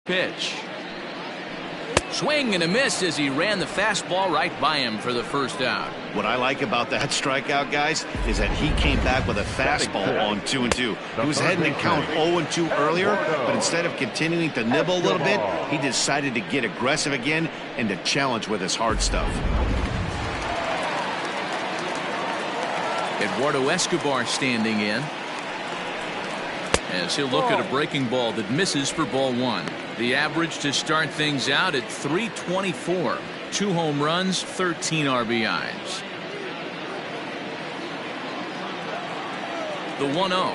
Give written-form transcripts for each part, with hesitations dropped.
Pitch. Swing and a miss as he ran the fastball right by him for the first out. What I like about that strikeout, guys, is that he came back with a fastball on 2-2. He was heading to count 0-2 earlier, but instead of continuing to nibble a little bit, he decided to get aggressive again and to challenge with his hard stuff. Eduardo Escobar standing in, as he'll look at a breaking ball that misses for ball one. The average to start things out at .324. 2 home runs, 13 RBIs. The 1-0.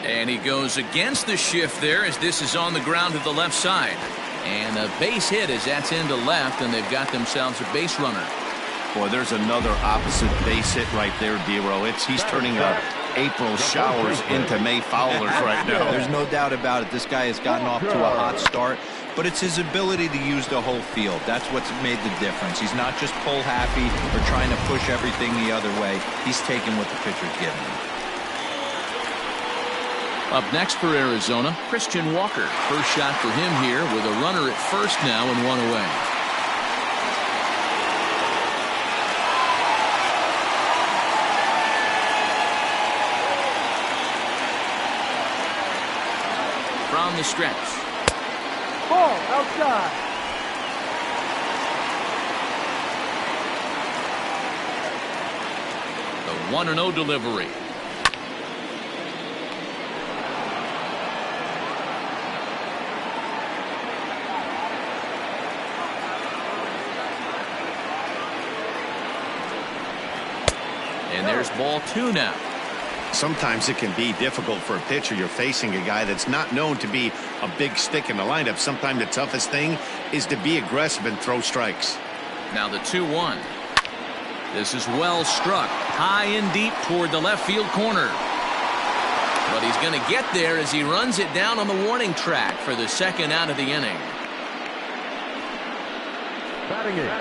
And he goes against the shift there as this is on the ground to the left side. And a base hit as that's into left, and they've got themselves a base runner. Boy, there's another opposite base hit right there, D-Row. He's turning April showers into May foulers right now. There's no doubt about it. This guy has gotten off to a hot start, but it's his ability to use the whole field. That's what's made the difference. He's not just pull happy or trying to push everything the other way. He's taking what the pitcher's giving him. Up next for Arizona, Christian Walker. First shot for him here with a runner at first now and 1 away. From the stretch. Ball outside. The 1-0 delivery. And there's ball 2 now. Sometimes it can be difficult for a pitcher. You're facing a guy that's not known to be a big stick in the lineup. Sometimes the toughest thing is to be aggressive and throw strikes. Now the 2-1. This is well struck. High and deep toward the left field corner. But he's going to get there as he runs it down on the warning track for the second out of the inning. Batting it,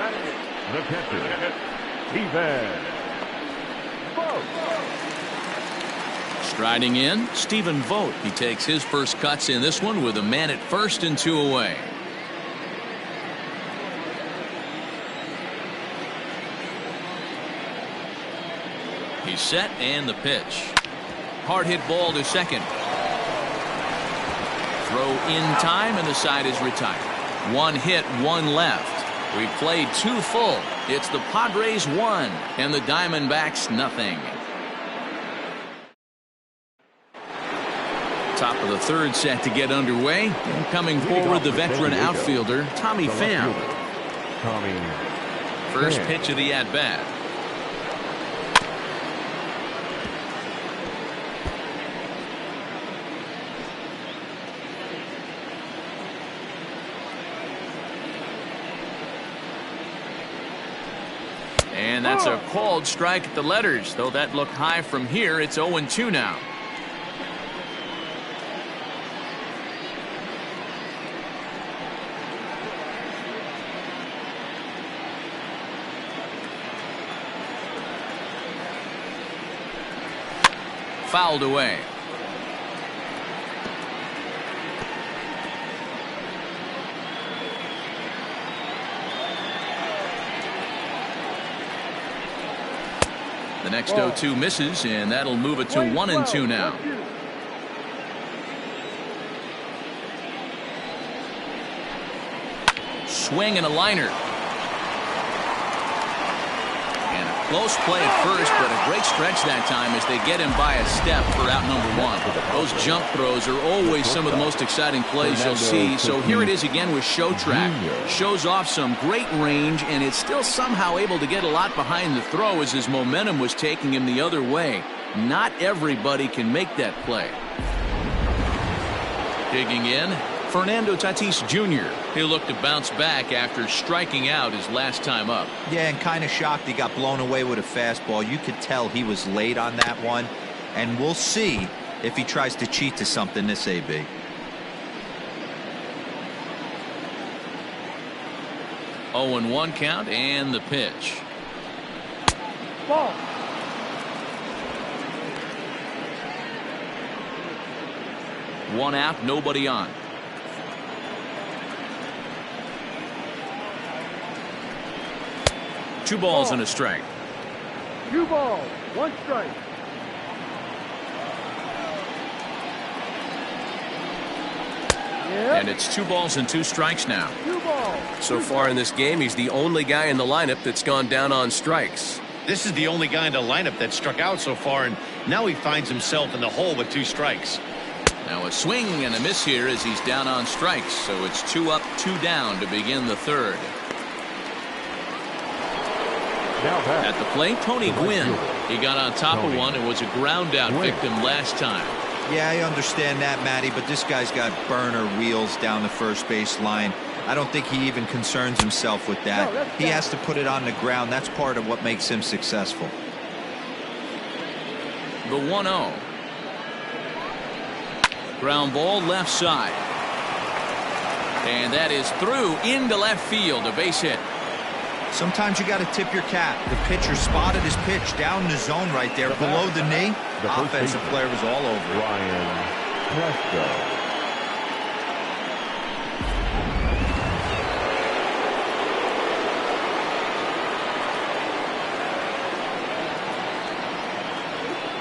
the catcher, Stephen. Striding in, Stephen Vogt. He takes his first cuts in this one with a man at first and 2 away. He's set and the pitch. Hard hit ball to second. Throw in time and the side is retired. 1 hit, 1 left. We've played 2 full. It's the Padres 1 and the Diamondbacks nothing. Top of the 3rd set to get underway. And coming forward, the veteran outfielder, Tommy Pham. First pitch of the at-bat. And that's a called strike at the letters. Though that looked high from here, it's 0-2 now. Fouled away. The next 0-2 misses, and that'll move it to 1-2 now. Swing and a liner. Close play at first, but a great stretch that time as they get him by a step for out number 1. Those jump throws are always some of the most exciting plays you'll see. So here it is again with Show Track. Shows off some great range, and it's still somehow able to get a lot behind the throw as his momentum was taking him the other way. Not everybody can make that play. Digging in, Fernando Tatis Jr. He'll look to bounce back after striking out his last time up. Yeah, and kind of shocked he got blown away with a fastball. You could tell he was late on that one, and we'll see if he tries to cheat to something this AB. 0-1 count and the pitch. Ball. One out, nobody on. Two balls and a strike. 2 balls, 1 strike. And it's 2 balls and 2 strikes now. 2 balls. So far in this game, he's the only guy in the lineup that's gone down on strikes. This is the only guy in the lineup that struck out so far, and now he finds himself in the hole with 2 strikes. Now a swing and a miss here as he's down on strikes. So it's 2 up, 2 down to begin the third. At the plate, Tony Gwynn. He got on top of one and was a ground out victim last time. Yeah, I understand that, Matty, but this guy's got burner wheels down the first base line. I don't think he even concerns himself with that. He has to put it on the ground. That's part of what makes him successful. The 1-0. Ground ball left side. And that is through into left field, a base hit. Sometimes you got to tip your cap. The pitcher spotted his pitch down in the zone right there below the knee. The offensive player was all over it. Ryan Presto.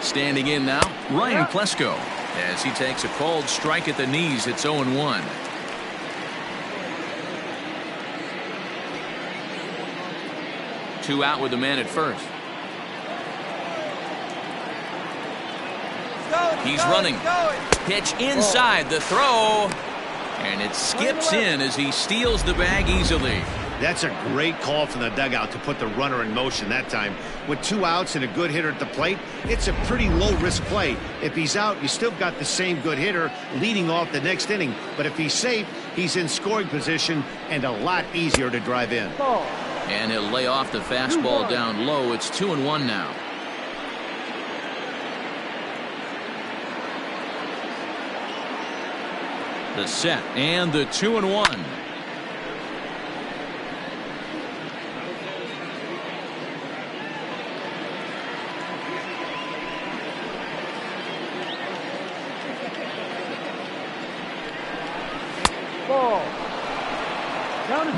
Standing in now, Ryan Plesko, as he takes a called strike at the knees. It's 0-1. Two out with the man at first. He's running. Pitch inside the throw. And it skips in as he steals the bag easily. That's a great call from the dugout to put the runner in motion that time. With 2 outs and a good hitter at the plate, it's a pretty low-risk play. If he's out, you still got the same good hitter leading off the next inning. But if he's safe, he's in scoring position and a lot easier to drive in. And he'll lay off the fastball down low. It's 2-1 now. The set and the 2-1.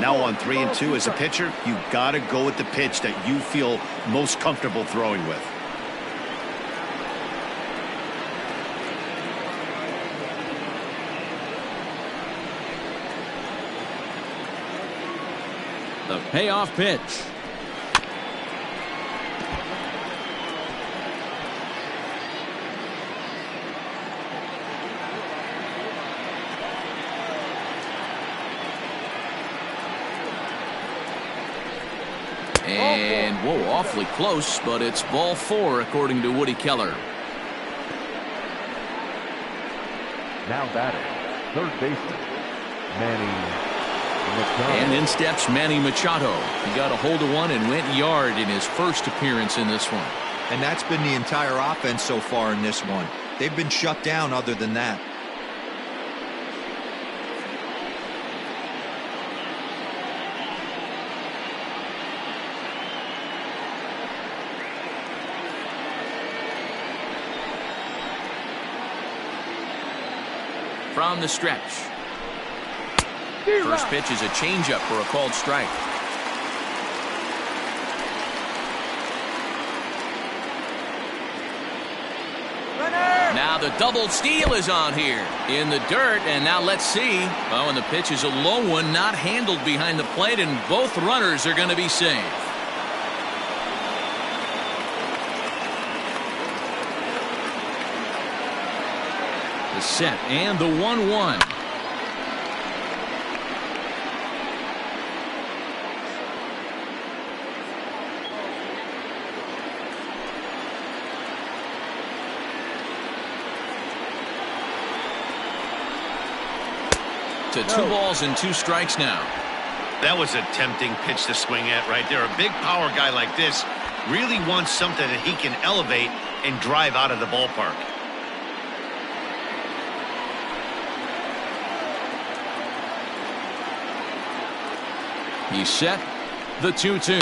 Now on 3-2 as a pitcher, you got to go with the pitch that you feel most comfortable throwing with. The payoff pitch. And whoa, awfully close, but it's ball 4 according to Woody Keller. Now batting, third baseman, Manny Machado. And in steps Manny Machado. He got a hold of one and went yard in his first appearance in this one. And that's been the entire offense so far in this one. They've been shut down other than that. From the stretch. First pitch is a changeup for a called strike. Now the double steal is on here in the dirt, and now let's see. Oh, and the pitch is a low one, not handled behind the plate, and both runners are going to be safe. The set and the 1-1. To 2 balls and 2 strikes now. That was a tempting pitch to swing at right there. A big power guy like this really wants something that he can elevate and drive out of the ballpark. He's set. The 2-2.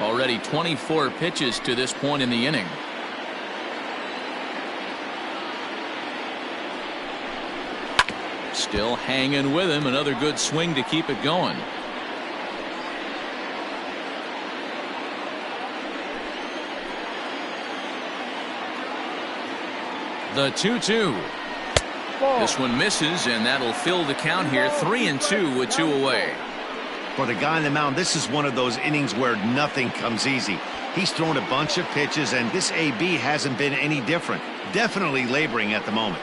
Already 24 pitches to this point in the inning. Still hanging with him. Another good swing to keep it going. The 2-2. This one misses, and that'll fill the count here. 3-2 with 2 away. For the guy on the mound, this is one of those innings where nothing comes easy. He's thrown a bunch of pitches, and this AB hasn't been any different. Definitely laboring at the moment.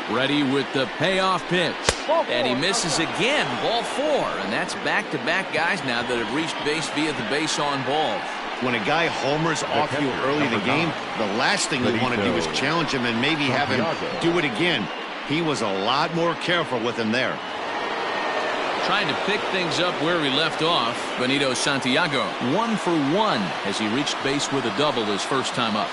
Ready with the payoff pitch. And he misses again. Ball 4. And that's back-to-back guys now that have reached base via the base on ball. When a guy homers off you early in the game, the last thing you want to do is challenge him and maybe have him do it again. He was a lot more careful with him there. Trying to pick things up where he left off. Benito Santiago 1 for 1 as he reached base with a double his first time up.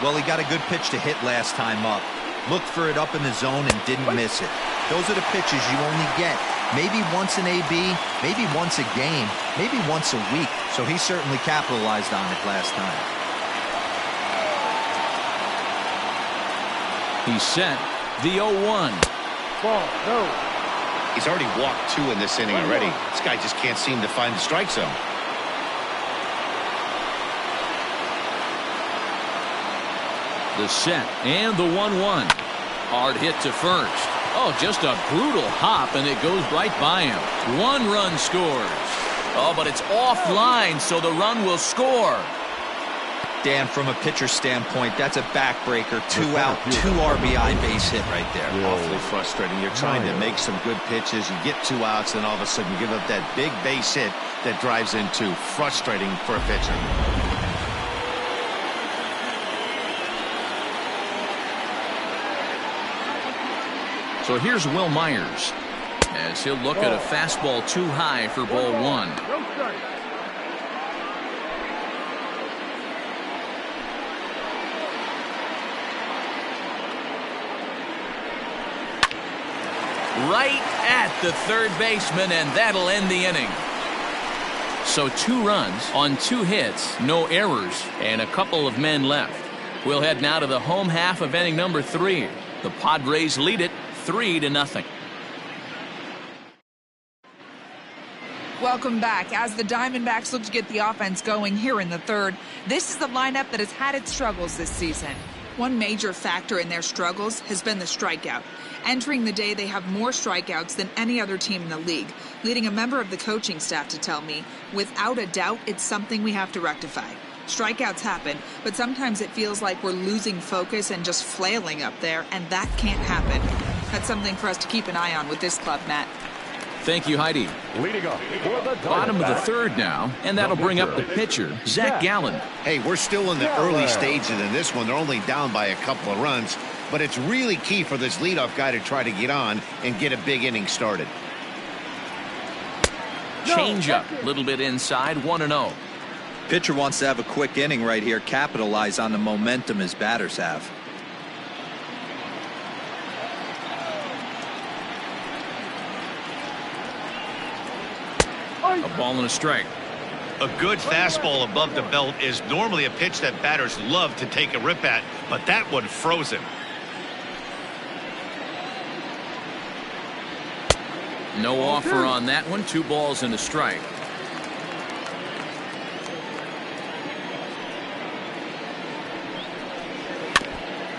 Well, he got a good pitch to hit last time up. Looked for it up in the zone and didn't miss it. Those are the pitches you only get. Maybe once an AB, maybe once a game, maybe once a week. So he certainly capitalized on it last time. He's set. The 0-1. Ball, no. He's already walked 2 in this inning already. This guy just can't seem to find the strike zone. The set and the 1-1. Hard hit to first. Oh, just a brutal hop, and it goes right by him. 1 run scores. Oh, but it's offline, so the run will score. Dan, from a pitcher standpoint, that's a backbreaker. 2 out, 2 RBI base hit right there. Awfully frustrating. You're trying to make some good pitches. You get 2 outs, and all of a sudden you give up that big base hit that drives in 2. Frustrating for a pitcher. So here's Will Myers as he'll look at a fastball too high for ball 1. Right at the third baseman, and that'll end the inning. So 2 runs on 2 hits, no errors, and a couple of men left. We'll head now to the home half of inning number 3. The Padres lead it 3-0. Welcome back. As the Diamondbacks look to get the offense going here in the third, this is the lineup that has had its struggles this season. One major factor in their struggles has been the strikeout. Entering the day, they have more strikeouts than any other team in the league, leading a member of the coaching staff to tell me, without a doubt, it's something we have to rectify. Strikeouts happen, but sometimes it feels like we're losing focus and just flailing up there, and that can't happen. That's something for us to keep an eye on with this club, Matt. Thank you, Heidi. Leading up for the Bottom of the third now, and that'll bring up the pitcher, Zach Gallen. Hey, we're still in the early stages in this one. They're only down by a couple of runs, but it's really key for this leadoff guy to try to get on and get a big inning started. Change up, a little bit inside, 1-0. Pitcher wants to have a quick inning right here, capitalize on the momentum his batters have. A ball and a strike. A good fastball above the belt is normally a pitch that batters love to take a rip at, but that one froze him. No offer on that one. 2 balls and a strike.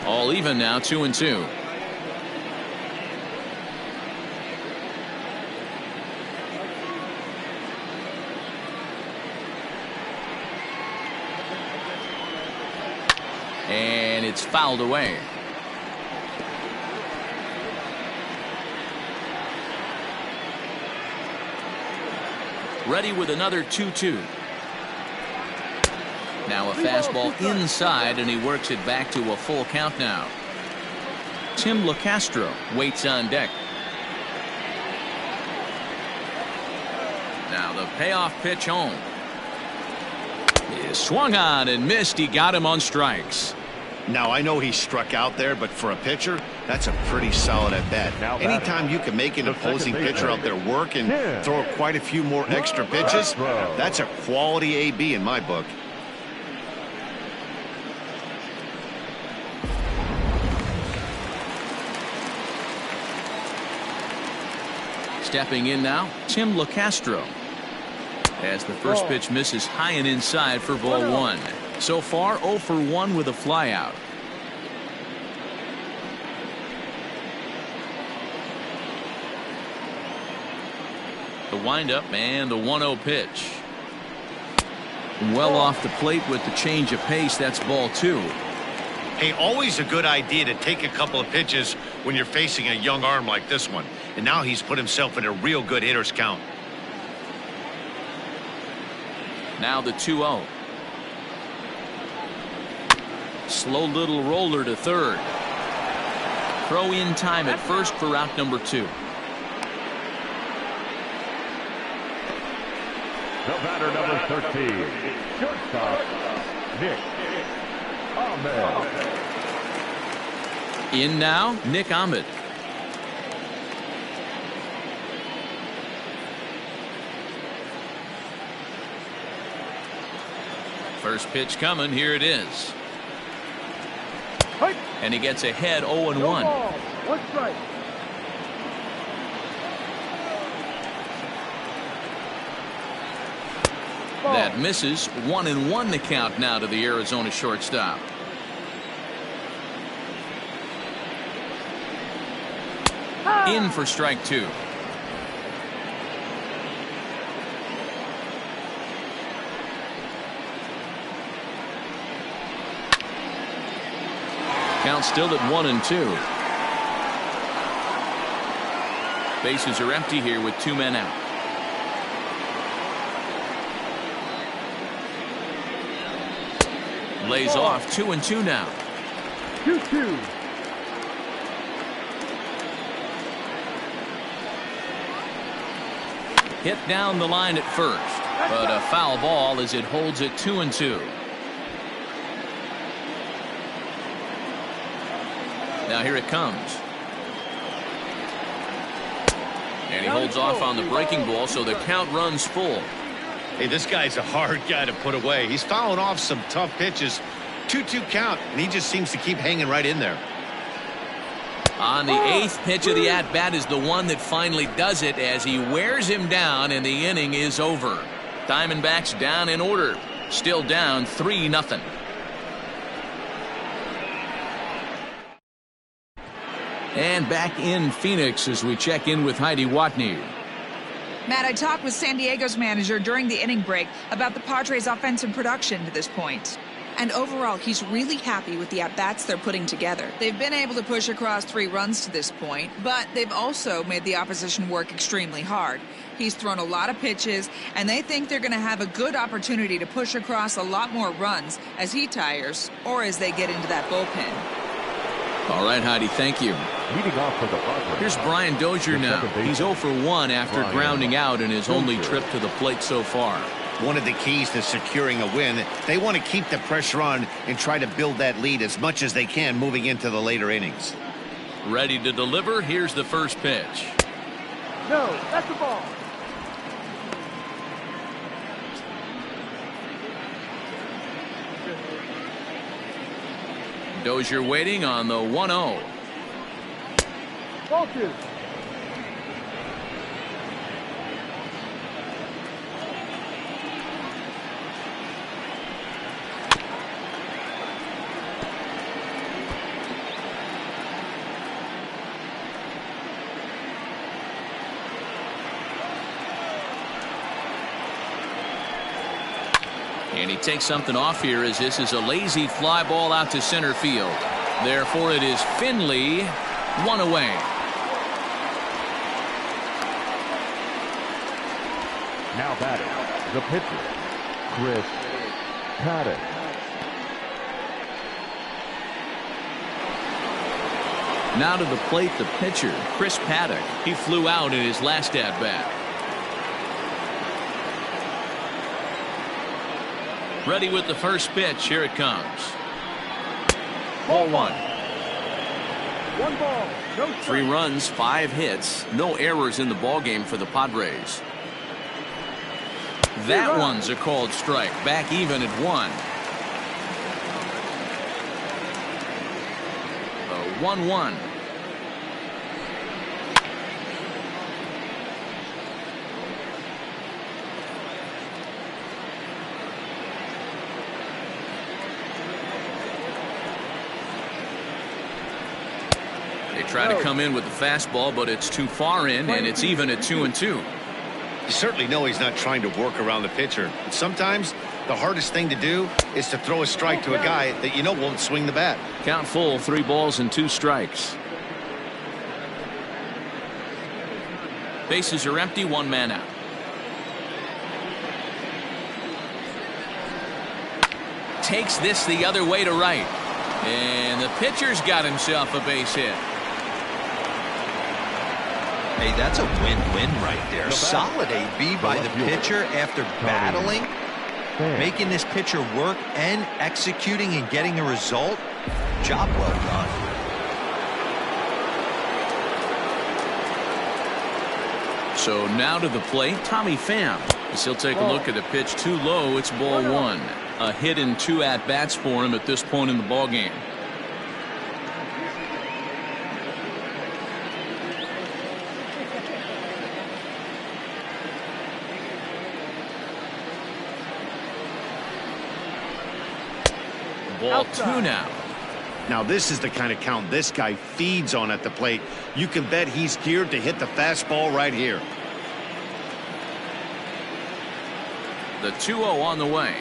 All even now, 2-2. And it's fouled away. Ready with another 2-2. Now a fastball inside, and he works it back to a full count now. Tim Locastro waits on deck. Now the payoff pitch home. He swung on and missed. He got him on strikes. Now, I know he struck out there, but for a pitcher, that's a pretty solid at bat. Anytime you can make an opposing pitcher out there work and throw quite a few more extra pitches, that's a quality AB in my book. Stepping in now, Tim Locastro. As the first pitch misses high and inside for ball one. So far, 0 for 1 with a flyout. The windup and the 1-0 pitch. Well off the plate with the change of pace. That's ball two. Hey, always a good idea to take a couple of pitches when you're facing a young arm like this one. And now he's put himself in a real good hitter's count. Now the 2-0. Slow little roller to third. Throw in time at first for out number 2. The batter, number 13, shortstop, Nick Ahmed. In now, Nick Ahmed. First pitch coming. Here it is. And he gets ahead 0-1. One strike. That misses. 1-1 the count now to the Arizona shortstop. In for strike 2. Count still at 1-2. Bases are empty here with 2 men out. Lays off 2-2 now. 2-2. Hit down the line at first, but a foul ball as it holds it 2-2. Now here it comes. And he holds off on the breaking ball, so the count runs full. Hey, this guy's a hard guy to put away. He's fouling off some tough pitches. 2-2 count, and he just seems to keep hanging right in there. On the 8th pitch of the at-bat is the one that finally does it as he wears him down, and the inning is over. Diamondbacks down in order. Still down 3-0. And back in Phoenix as we check in with Heidi Watney. Matt, I talked with San Diego's manager during the inning break about the Padres' offensive production to this point. And overall, he's really happy with the at-bats they're putting together. They've been able to push across 3 runs to this point, but they've also made the opposition work extremely hard. He's thrown a lot of pitches, and they think they're going to have a good opportunity to push across a lot more runs as he tires or as they get into that bullpen. All right, Heidi, thank you. Leading off for the Padres. Here's Brian Dozier now. He's 0 for 1 after grounding out in his only trip to the plate so far. One of the keys to securing a win, they want to keep the pressure on and try to build that lead as much as they can moving into the later innings. Ready to deliver. Here's the first pitch. No, that's the ball. Dozier waiting on the 1-0. Ball 2. And he takes something off here as this is a lazy fly ball out to center field. Therefore, it is Finley, 1 away. Now batting, the pitcher, Chris Paddock. Now to the plate, the pitcher, Chris Paddock. He flew out in his last at-bat. Ready with the first pitch. Here it comes. Ball one. 1 ball, no 3 strike. runs, 5 hits, no errors in the ballgame for the Padres. That one's a called strike. Back even at 1. 1-1. They try to come in with the fastball, but it's too far in, and it's even at 2-2. You certainly know he's not trying to work around the pitcher. And sometimes the hardest thing to do is to throw a strike to a guy that you know won't swing the bat. Count full, 3 balls and 2 strikes. Bases are empty, 1 man out. Takes this the other way to right. And the pitcher's got himself a base hit. Hey, that's a win-win right there. Solid AB by the pitcher after battling, making this pitcher work and executing and getting a result. Job well done. So now to the plate, Tommy Pham. As he'll take a look at a pitch too low, it's ball 1. A hit and 2 at-bats for him at this point in the ballgame. Ball 2 now. Now this is the kind of count this guy feeds on at the plate. You can bet he's geared to hit the fastball right here. The 2-0 on the way.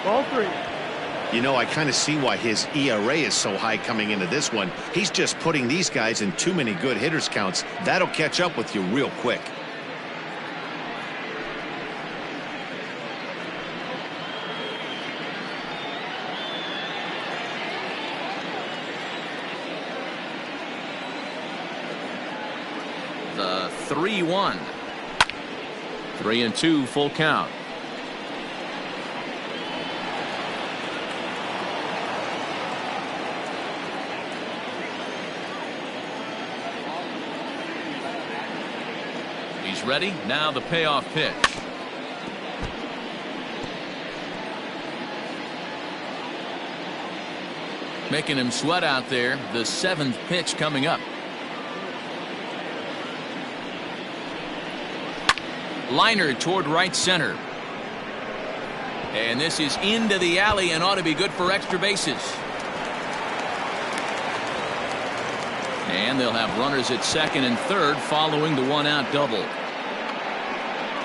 Ball 3. You know, I kind of see why his ERA is so high coming into this one. He's just putting these guys in too many good hitters counts. That'll catch up with you real quick. The 3-1. 3-2 full count. He's ready. Now the payoff pitch. Making him sweat out there. The 7th pitch coming up. Liner toward right center. And this is into the alley and ought to be good for extra bases. And they'll have runners at second and third following the 1-out double.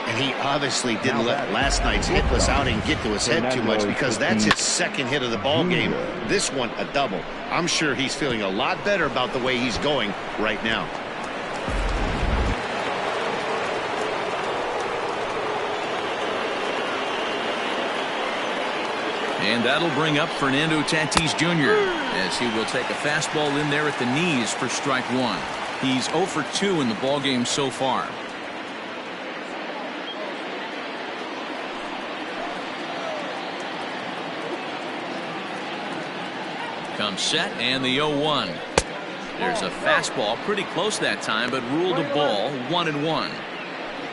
And he obviously didn't let last night's hitless outing get to his head too much, because that's his 2nd hit of the ball game. This one a double. I'm sure he's feeling a lot better about the way he's going right now. And that'll bring up Fernando Tatis Jr. as he will take a fastball in there at the knees for strike 1. He's 0 for 2 in the ballgame so far. Comes set and the 0-1. There's a fastball pretty close that time, but ruled a ball, 1-1.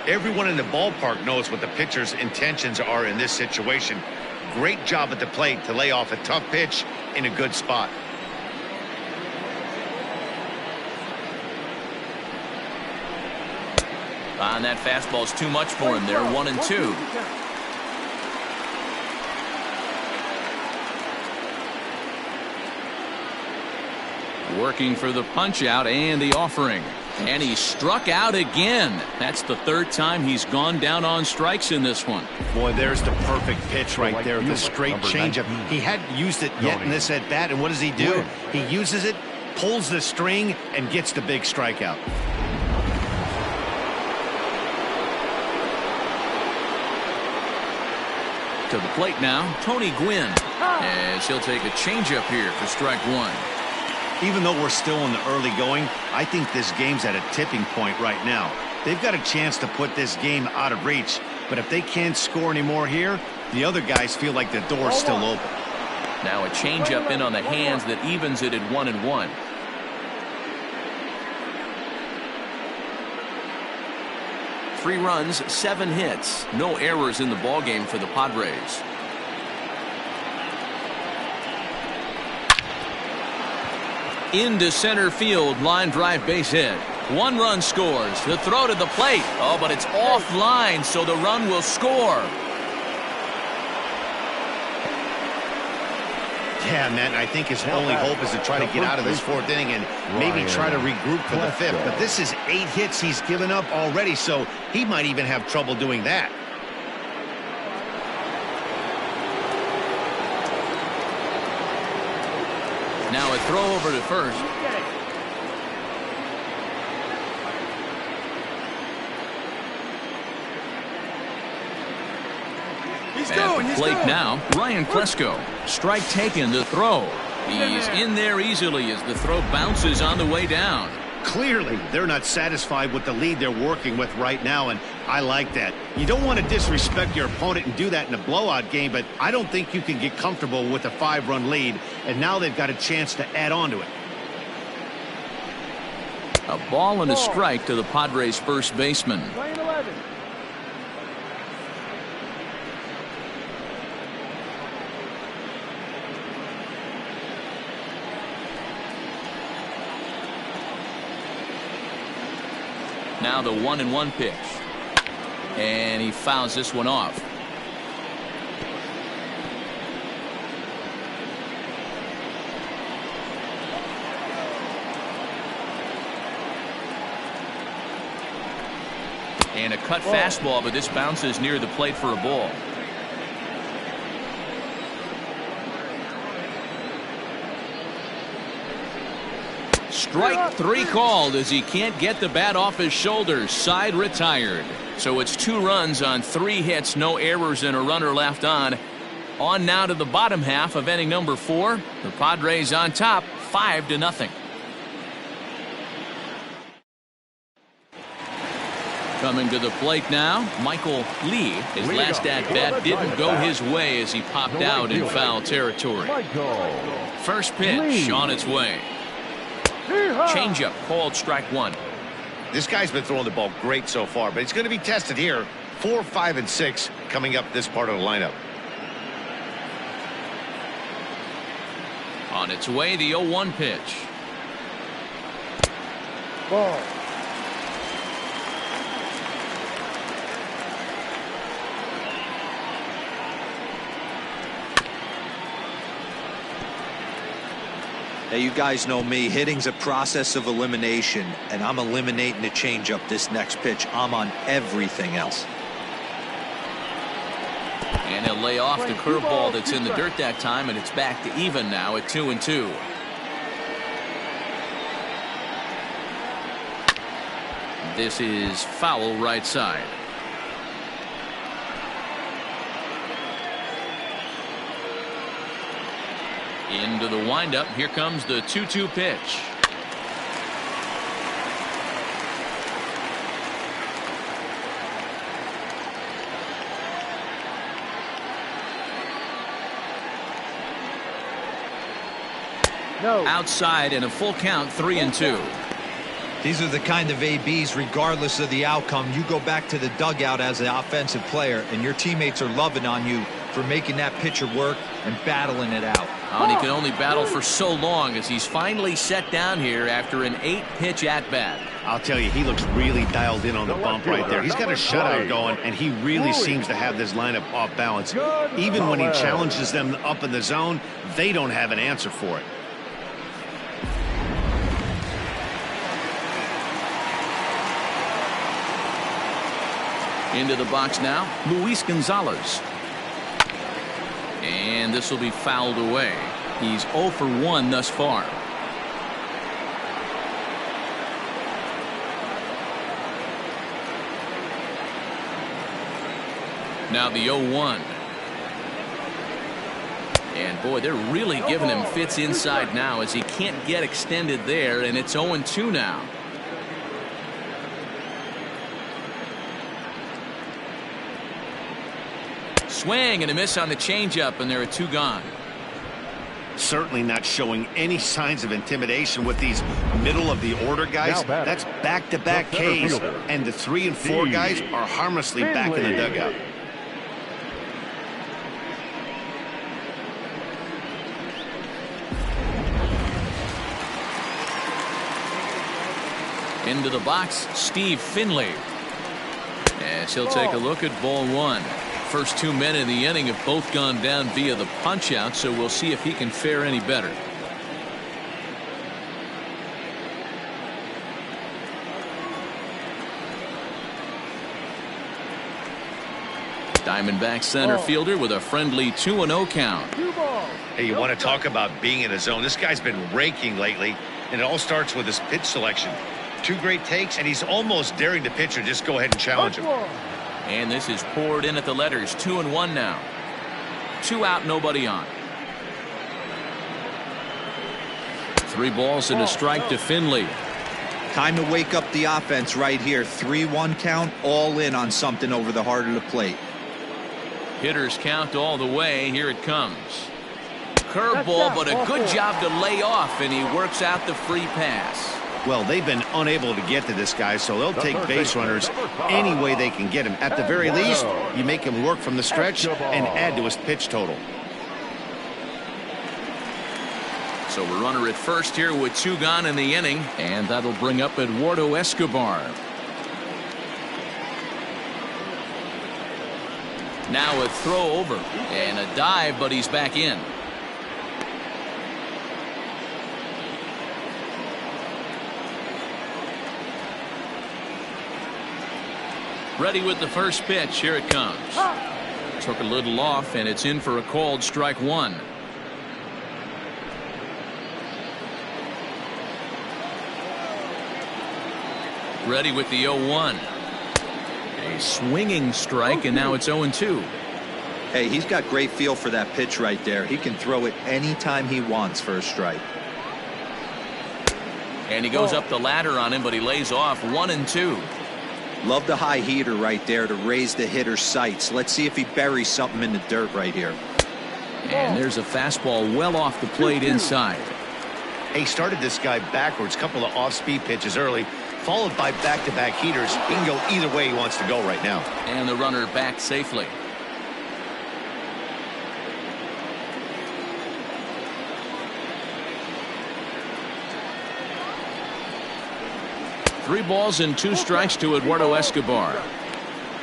Everyone in the ballpark knows what the pitcher's intentions are in this situation. Great job at the plate to lay off a tough pitch in a good spot. And that fastball's too much for him there. 1-2. Working for the punch out and the offering. And he struck out again. That's the 3rd time he's gone down on strikes in this one. Boy, there's the perfect pitch right there. The straight changeup. He hadn't used it yet in this at bat. And what does he do? He uses it, pulls the string, and gets the big strikeout. To the plate now, Tony Gwynn. As he'll take a changeup here for strike 1. Even though we're still in the early going, I think this game's at a tipping point right now. They've got a chance to put this game out of reach, but if they can't score anymore here, the other guys feel like the door's still open. Now a changeup in on the hands that evens it at 1-1. Three runs, 7 hits, no errors in the ballgame for the Padres. Into center field, line drive base hit. 1 run scores. The throw to the plate. Oh, but it's offline, so the run will score. Yeah, Matt, I think his only hope is to try to get out of this 4th inning and maybe try to regroup for the 5th. But this is 8 hits he's given up already, so he might even have trouble doing that. Now a throw over to first. At the plate now, Ryan Klesko. Strike taken, the throw. He's in there easily as the throw bounces on the way down. Clearly, they're not satisfied with the lead they're working with right now, and I like that. You don't want to disrespect your opponent and do that in a blowout game, but I don't think you can get comfortable with a 5-run lead, and now they've got a chance to add on to it. A ball and a strike to the Padres' first baseman. Playing 11. Now the 1-1 pitch. And he fouls this one off. And a cut fastball, but this bounces near the plate for a ball. Strike 3 called as he can't get the bat off his shoulders. Side retired. So it's 2 runs on 3 hits, no errors, and a runner left on. On now to the bottom half of inning number 4. The Padres on top, 5-0. Coming to the plate now, Michael Lee. His last at-bat didn't go his way as he popped out in foul territory. First pitch on its way. Changeup called strike 1. This guy's been throwing the ball great so far, but he's going to be tested here. 4, 5, and 6 coming up this part of the lineup. On its way, the 0-1 pitch. Ball. Hey, you guys know me. Hitting's a process of elimination, and I'm eliminating the changeup this next pitch. I'm on everything else. And he'll lay off the curveball that's in the dirt that time, and it's back to even now at 2-2. This is foul right side. Into the windup. Here comes the 2-2 pitch. No. Outside and a full count, 3-2. These are the kind of ABs, regardless of the outcome. You go back to the dugout as an offensive player, and your teammates are loving on you for making that pitcher work and battling it out. And he can only battle for so long as he's finally set down here after an 8-pitch at-bat. I'll tell you, he looks really dialed in on the bump right there. He's got a shutout going, and he really seems to have this lineup off balance. Even when he challenges them up in the zone, they don't have an answer for it. Into the box now, Luis Gonzalez. And this will be fouled away. He's 0 for 1 thus far. Now the 0-1. And boy, they're really giving him fits inside now as he can't get extended there, and it's 0-2 now. Swing and a miss on the changeup, and there are 2 gone. Certainly not showing any signs of intimidation with these middle of the order guys. That's back-to-back Ks, and the 3 and 4 guys are harmlessly back in the dugout. Into the box, Steve Finley. As he'll take a look at ball 1. First 2 men in the inning have both gone down via the punch-out, so we'll see if he can fare any better. Diamondbacks center fielder with a friendly 2-0 count. Hey, you want to talk about being in a zone? This guy's been raking lately, and it all starts with his pitch selection. 2 great takes, and he's almost daring the pitcher just go ahead and challenge him. And this is poured in at the letters. 2-1 now. 2 out, nobody on. 3 balls and a strike to Finley. Time to wake up the offense right here. 3-1 count, all in on something over the heart of the plate. Hitters count all the way. Here it comes. Curveball, but a good job to lay off, and he works out the free pass. Well, they've been unable to get to this guy, so they'll take base runners any way they can get him. At the very least, you make him work from the stretch and add to his pitch total. So a runner at first here with 2 gone in the inning, and that'll bring up Eduardo Escobar. Now a throw over and a dive, but he's back in. Ready with the first pitch. Here it comes. Took a little off, and it's in for a called strike 1. Ready with the 0-1. A swinging strike, and now it's 0-2. Hey, he's got great feel for that pitch right there. He can throw it anytime he wants for a strike. And he goes up the ladder on him, but he lays off 1-2. Love the high heater right there to raise the hitter's sights. Let's see if he buries something in the dirt right here. And there's a fastball well off the plate inside. He started this guy backwards, couple of off-speed pitches early, followed by back-to-back heaters. He can go either way he wants to go right now. And the runner back safely. Three balls and 2 strikes to Eduardo Escobar.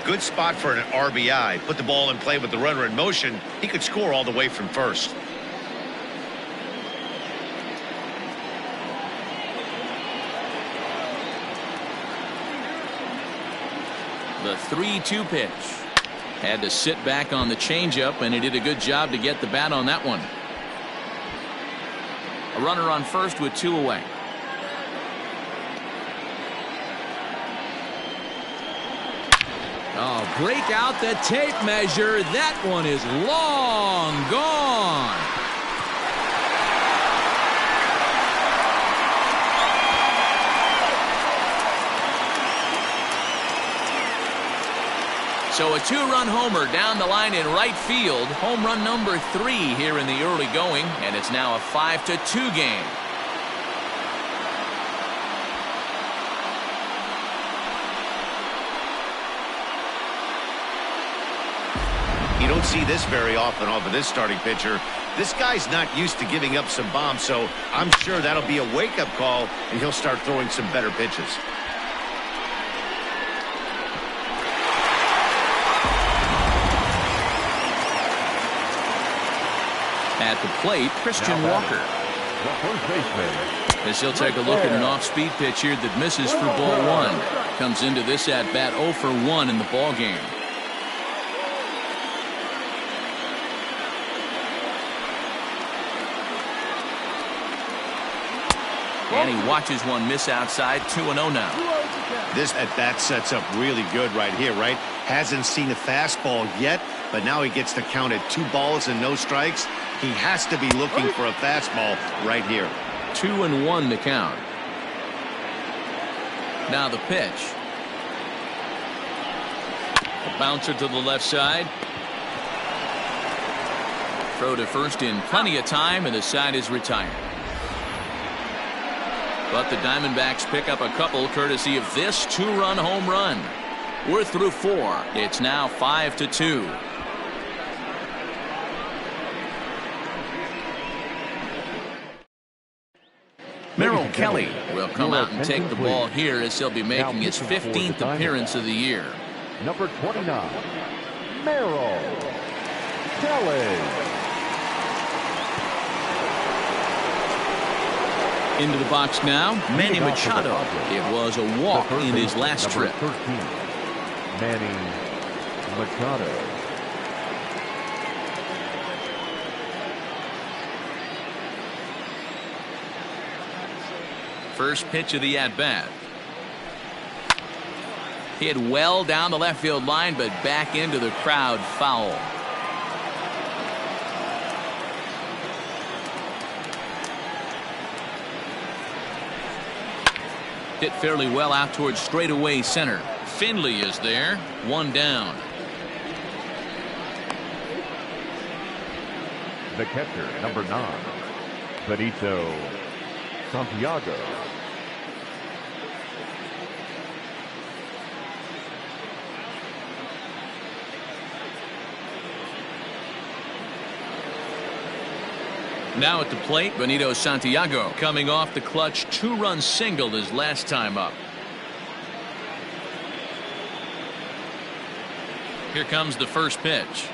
Good spot for an RBI. Put the ball in play with the runner in motion. He could score all the way from first. The 3-2 pitch. Had to sit back on the changeup, and he did a good job to get the bat on that one. A runner on first with 2 away. Oh, break out the tape measure. That one is long gone. So a 2-run homer down the line in right field. Home run number 3 here in the early going, and it's now a 5-2 game. You don't see this very often off of this starting pitcher. This guy's not used to giving up some bombs, so I'm sure that'll be a wake-up call, and he'll start throwing some better pitches. At the plate, Christian Walker. As he'll take a look at an off-speed pitch here that misses for ball 1. Comes into this at-bat 0 for 1 in the ball game. And he watches one miss outside. 2-0 now. This at-bat sets up really good right here, right? Hasn't seen a fastball yet, but now he gets to count at 2 balls and no strikes. He has to be looking for a fastball right here. 2-1 the count. Now the pitch. A bouncer to the left side. Throw to first in plenty of time, and the side is retired. But the Diamondbacks pick up a couple courtesy of this 2-run home run. We're through 4. It's now 5-2. Merrell Kelly will come out and take the ball here as he'll be making his 15th appearance of the year. Number 29, Merrell Kelly. Into the box now, Manny Machado. It was a walk in his last trip. 13, Manny Machado. First pitch of the at-bat. Hit well down the left field line, but back into the crowd, foul. Hit fairly well out towards straightaway center. Finley is there, 1 down. The catcher, number 9, Benito Santiago. Now at the plate, Benito Santiago coming off the clutch 2-run single his last time up. Here comes the first pitch.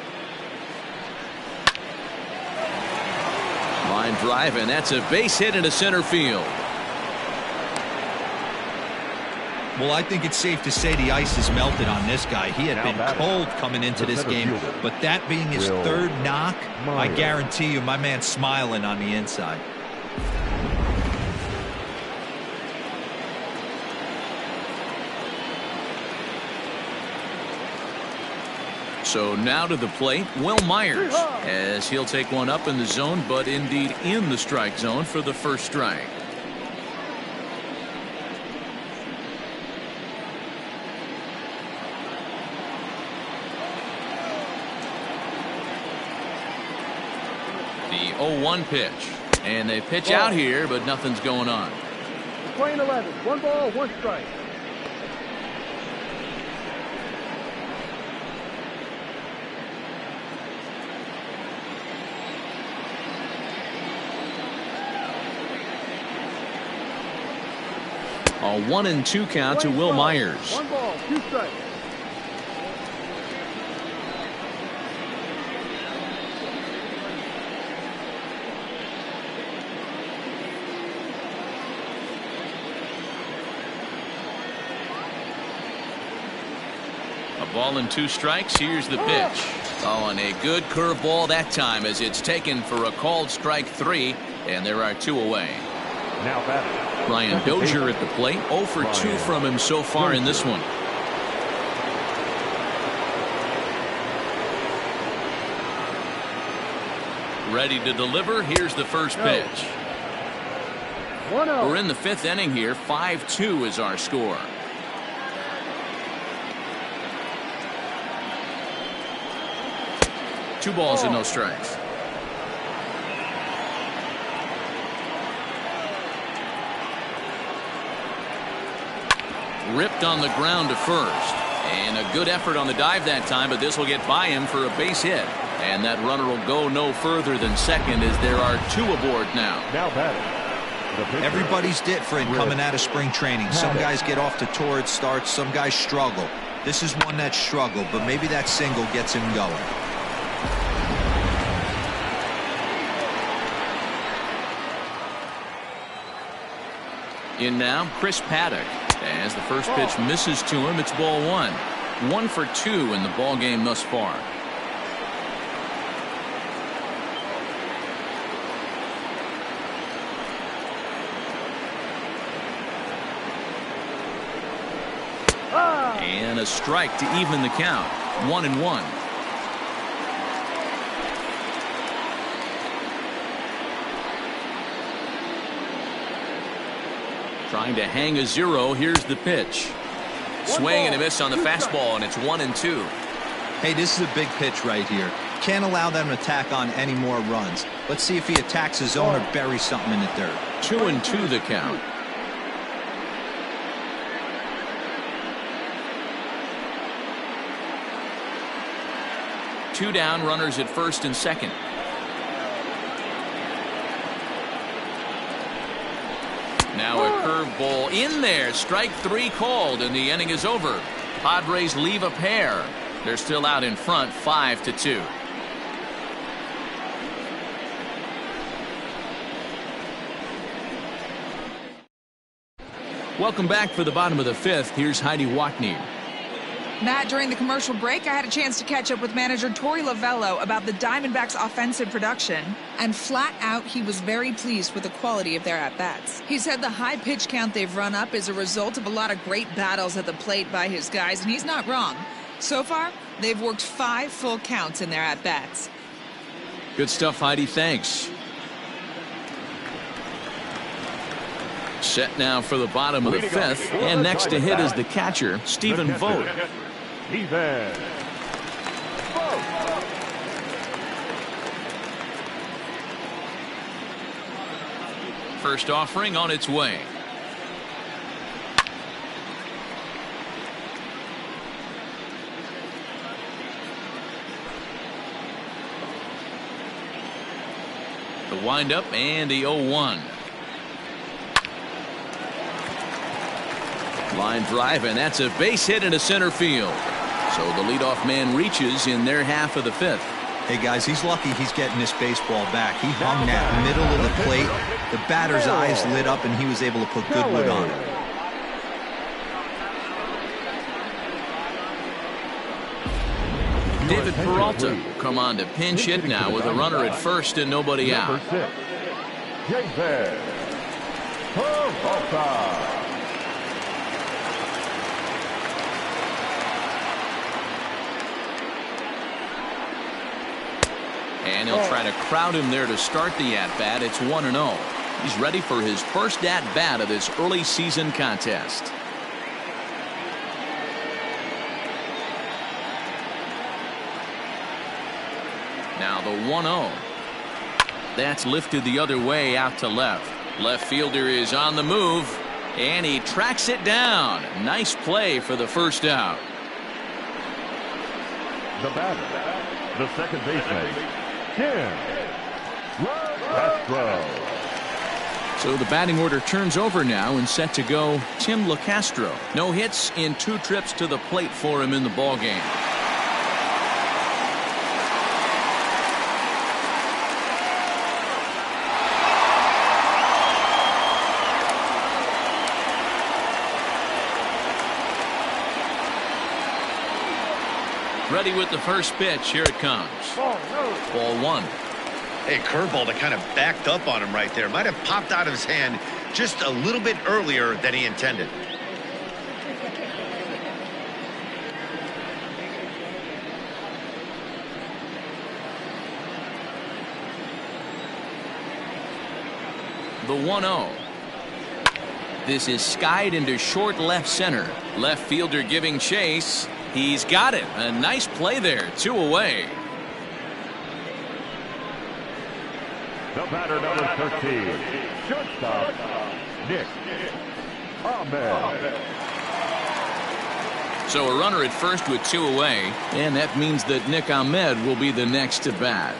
Line drive, and that's a base hit into center field. Well, I think it's safe to say the ice has melted on this guy. He had been cold coming into this game, but that being his 3rd knock, I guarantee you my man's smiling on the inside. So now to the plate, Will Myers, as he'll take one up in the zone, but indeed in the strike zone for the first strike. The 0-1 pitch, and they pitch out here, but nothing's going on. Playing 11, 1 ball, 1 strike. A 1-2 count to Will Myers. 1 ball, 2 strikes. A ball and 2 strikes. Here's the pitch. Oh, and a good curveball that time as it's taken for a called strike 3, and there are 2 away. Now batting. Ryan Dozier at the plate. 0 for 2 from him so far in this one. Ready to deliver. Here's the first pitch. We're in the 5th inning here. 5-2 is our score. Two balls and no strikes. Ripped on the ground to first. And a good effort on the dive that time, but this will get by him for a base hit. And that runner will go no further than second as there are 2 aboard now. Now batting. Everybody's different coming out of spring training. Some guys get off to torrid starts. Some guys struggle. This is one that struggled, but maybe that single gets him going. In now, Chris Paddock. As the first pitch misses to him, it's ball 1. 1 for 2 in the ball game thus far. And a strike to even the count. 1-1. Trying to hang a 0. Here's the pitch. Swing and a miss on the fastball, and it's 1-2. Hey, this is a big pitch right here. Can't allow them to tack on any more runs. Let's see if he attacks his zone or buries something in the dirt. 2-2 the count. Two down, runners at first and second. Now a curveball in there. Strike 3 called, and the inning is over. Padres leave a pair. They're still out in front, 5-2. Welcome back for the bottom of the 5th. Here's Heidi Watney. Matt, during the commercial break, I had a chance to catch up with manager Torey Lovello about the Diamondbacks' offensive production, and flat out, he was very pleased with the quality of their at-bats. He said the high pitch count they've run up is a result of a lot of great battles at the plate by his guys, and he's not wrong. So far, they've worked 5 full counts in their at-bats. Good stuff, Heidi. Thanks. Set now for the bottom of the 5th, and next to hit is the catcher, Stephen Vogt. First offering on its way. The windup and the 0-1. Line drive, and that's a base hit into center field. So the leadoff man reaches in their half of the 5th. Hey, guys, he's lucky he's getting this baseball back. He hung that middle of the plate. The batter's eyes lit up, and he was able to put good wood on it. David Peralta will come on to pinch hit now with a runner at first and nobody out. And he'll try to crowd him there to start the at-bat. It's 1-0. He's ready for his first at-bat of this early season contest. Now the 1-0. That's lifted the other way out to left. Left fielder is on the move, and he tracks it down. Nice play for the first out. The batter, the second baseman, Locastro. So the batting order turns over now and set to go Tim Locastro. No hits in 2 trips to the plate for him in the ballgame. Ready with the first pitch. Here it comes. Ball 1. Hey, curveball that kind of backed up on him right there. Might have popped out of his hand just a little bit earlier than he intended. The 1-0. This is skied into short left center. Left fielder giving chase. He's got it. A nice play there. 2 away. The batter, number 13, shortstop, Nick Ahmed. So a runner at first with 2 away, and that means that Nick Ahmed will be the next to bat.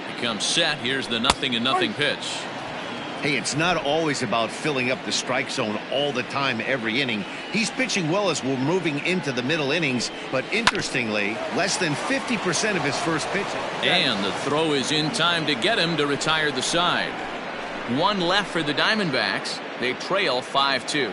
He comes set. Here's the 0-0 pitch. Hey, it's not always about filling up the strike zone all the time every inning. He's pitching well as we're moving into the middle innings, but interestingly, less than 50% of his first pitch. And the throw is in time to get him to retire the side. 1 left for the Diamondbacks. They trail 5-2.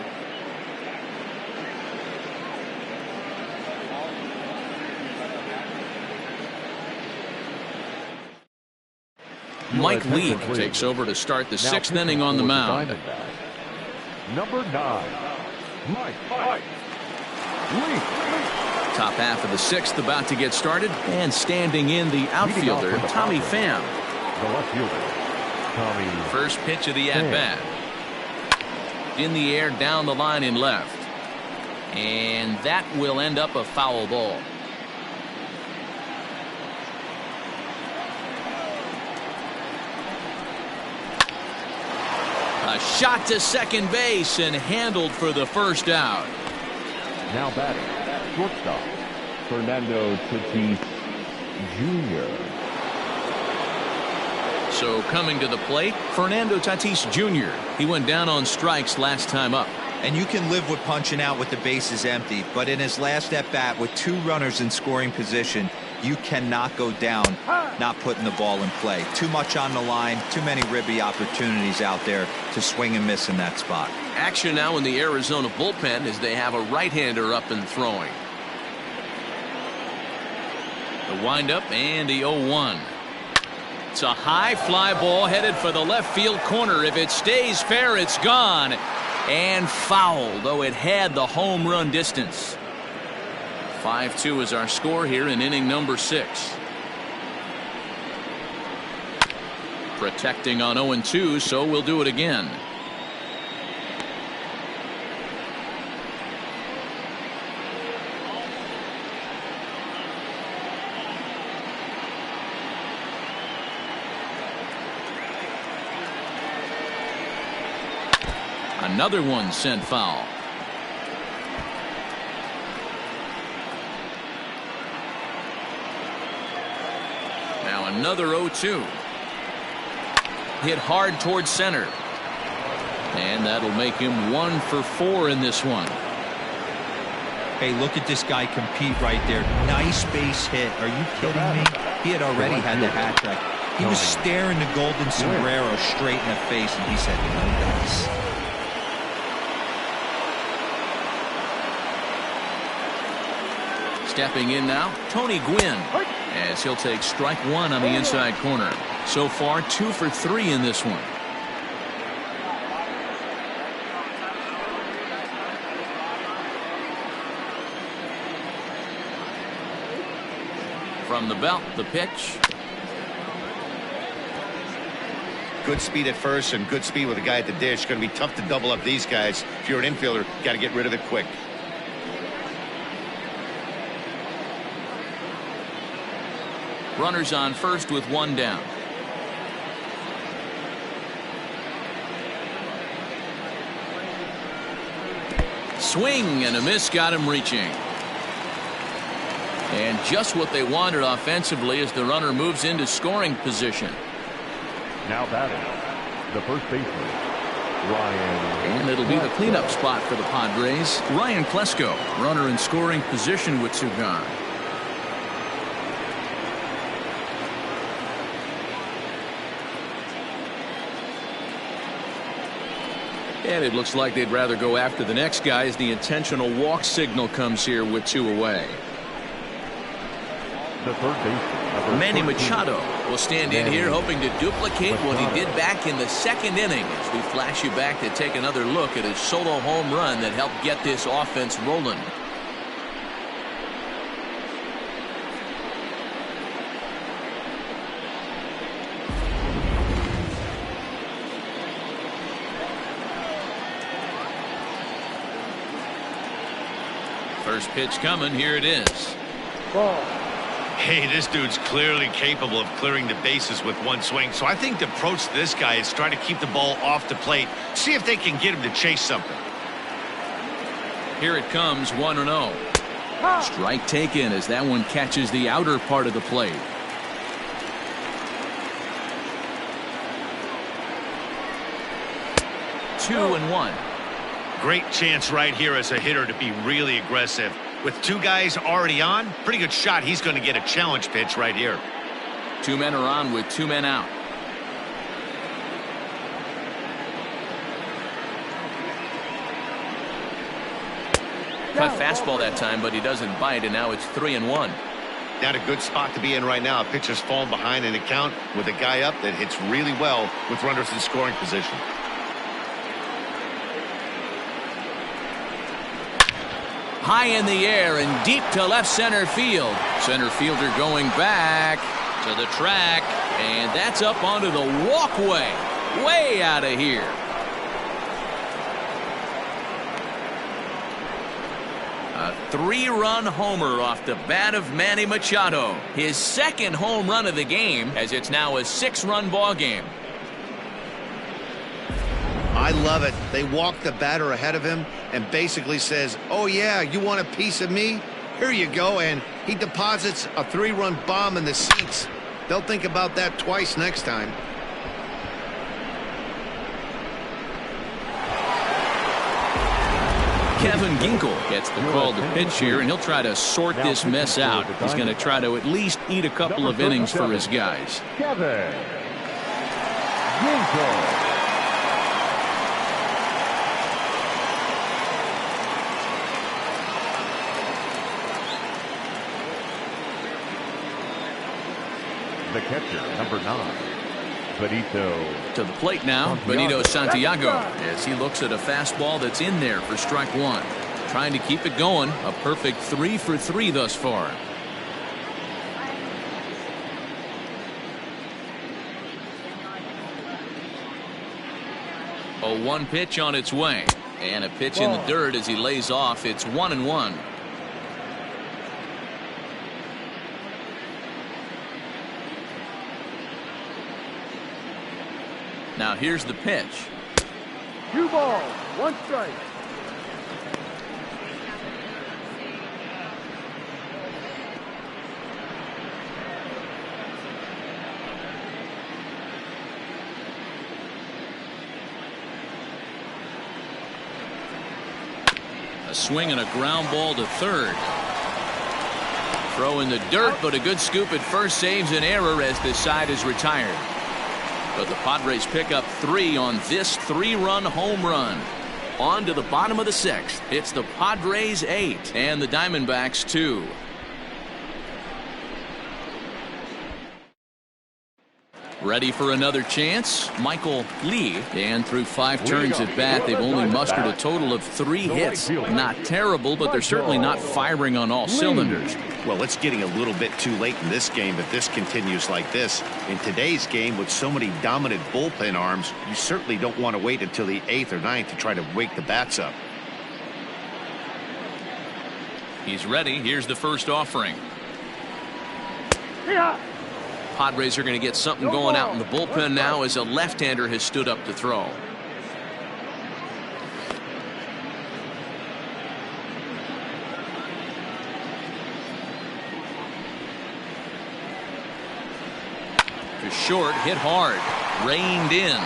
Mike Leake takes over to start the 6th inning on the mound. Number 9, Mike Leake. Top half of the sixth about to get started, and standing in the outfielder, Tommy Pham. The left fielder, Tommy. First pitch of the at-bat. In the air, down the line in left. And that will end up a foul ball. A shot to second base and handled for the first out. Now batting, shortstop, Fernando Tatis Jr. So coming to the plate, Fernando Tatis Jr. He went down on strikes last time up. And you can live with punching out with the bases empty, but in his last at-bat with 2 runners in scoring position, you cannot go down not putting the ball in play. Too much on the line, too many ribby opportunities out there to swing and miss in that spot. Action now in the Arizona bullpen as they have a right-hander up and throwing. The windup and the 0-1. It's a high fly ball headed for the left field corner. If it stays fair, it's gone. And foul, though it had the home run distance. 5-2 is our score here in inning number 6. Protecting on 0-2, so we'll do it again. Another one sent foul. Now another 0-2. Hit hard towards center. And that'll make him 1 for 4 in this one. Hey, look at this guy compete right there. Nice base hit. Are you kidding me? He had already had the hat trick. He was staring the golden sombrero straight in the face, and he said, "No dice." Stepping in now, Tony Gwynn, as he'll take strike 1 on the inside corner. So far, 2 for 3 in this one. From the belt, the pitch. Good speed at first and good speed with a guy at the dish. It's going to be tough to double up these guys. If you're an infielder, got to get rid of it quick. Runners on first with 1 down. Swing and a miss got him reaching. And just what they wanted offensively as the runner moves into scoring position. Now batting, the first baseman, Ryan. And it'll be the cleanup spot for the Padres. Ryan Klesko, runner in scoring position with 2 gone. And it looks like they'd rather go after the next guy as the intentional walk signal comes here with 2 away. The third baseman, Manny Machado will stand in here hoping to duplicate what he did back in the 2nd inning as we flash you back to take another look at his solo home run that helped get this offense rolling. First pitch coming. Here it is. Hey, this dude's clearly capable of clearing the bases with 1 swing. So I think the approach to this guy is try to keep the ball off the plate. See if they can get him to chase something. Here it comes, 1-0. Strike taken as that one catches the outer part of the plate. Two and 1. Great chance right here as a hitter to be really aggressive. With 2 guys already on, pretty good shot. He's going to get a challenge pitch right here. 2 men are on with 2 men out. Cut fastball that time, but he doesn't bite, and now it's 3-1. Not a good spot to be in right now. A pitcher's falling behind in the count with a guy up that hits really well with runners in scoring position. high in the air and deep to left center field. Center fielder going back to the track, and that's up onto the walkway. Way out of here. A 3-run homer off the bat of Manny Machado. His second home run of the game, as it's now a 6-run ball game. I love it. They walk the batter ahead of him and basically says, oh yeah, you want a piece of me? Here you go. And he deposits a 3-run bomb in the seats. They'll think about that twice next time. Kevin Ginkel gets the call to pitch here, and he'll try to sort this mess out. He's going to try to at least eat a couple of innings for his guys. Kevin Ginkel. The catcher, number 9, Benito. To the plate now, Benito Santiago, as he looks at a fastball that's in there for strike 1. Trying to keep it going. A perfect 3 for 3 thus far. A 1 pitch on its way. And a pitch in the dirt as he lays off. It's 1-1. Now here's the pitch. 2 balls, 1 strike. A swing and a ground ball to third. Throw in the dirt, but a good scoop at first saves an error as this side is retired. But the Padres pick up 3 on this 3-run home run. On to the bottom of the 6th. It's the Padres 8 and the Diamondbacks 2. Ready for another chance? Michael Lee. And through 5 turns at bat, they've only mustered a total of 3 hits. Not terrible, but they're certainly not firing on all cylinders. Well, it's getting a little bit too late in this game if this continues like this. In today's game, with so many dominant bullpen arms, you certainly don't want to wait until the 8th or 9th to try to wake the bats up. He's ready. Here's the first offering. Yeah. Padres are going to get something going out in the bullpen now as a left-hander has stood up to throw. To short, hit hard, reined in.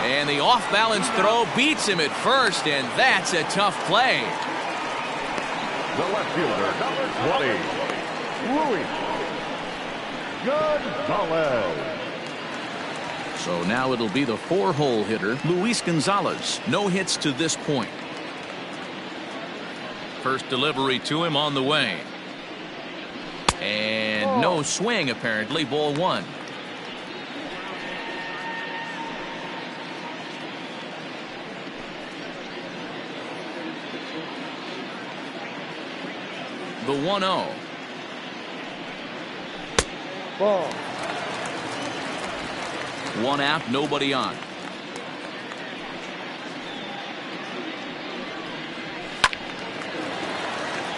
And the off-balance throw beats him at first, and that's a tough play. The left fielder, number 20, Louis Gonzalez. So now it'll be the 4-hole hitter, Luis Gonzalez. No hits to this point. First delivery to him on the way. And no swing, apparently. Ball 1. The 1-0. Ball. 1 out, nobody on.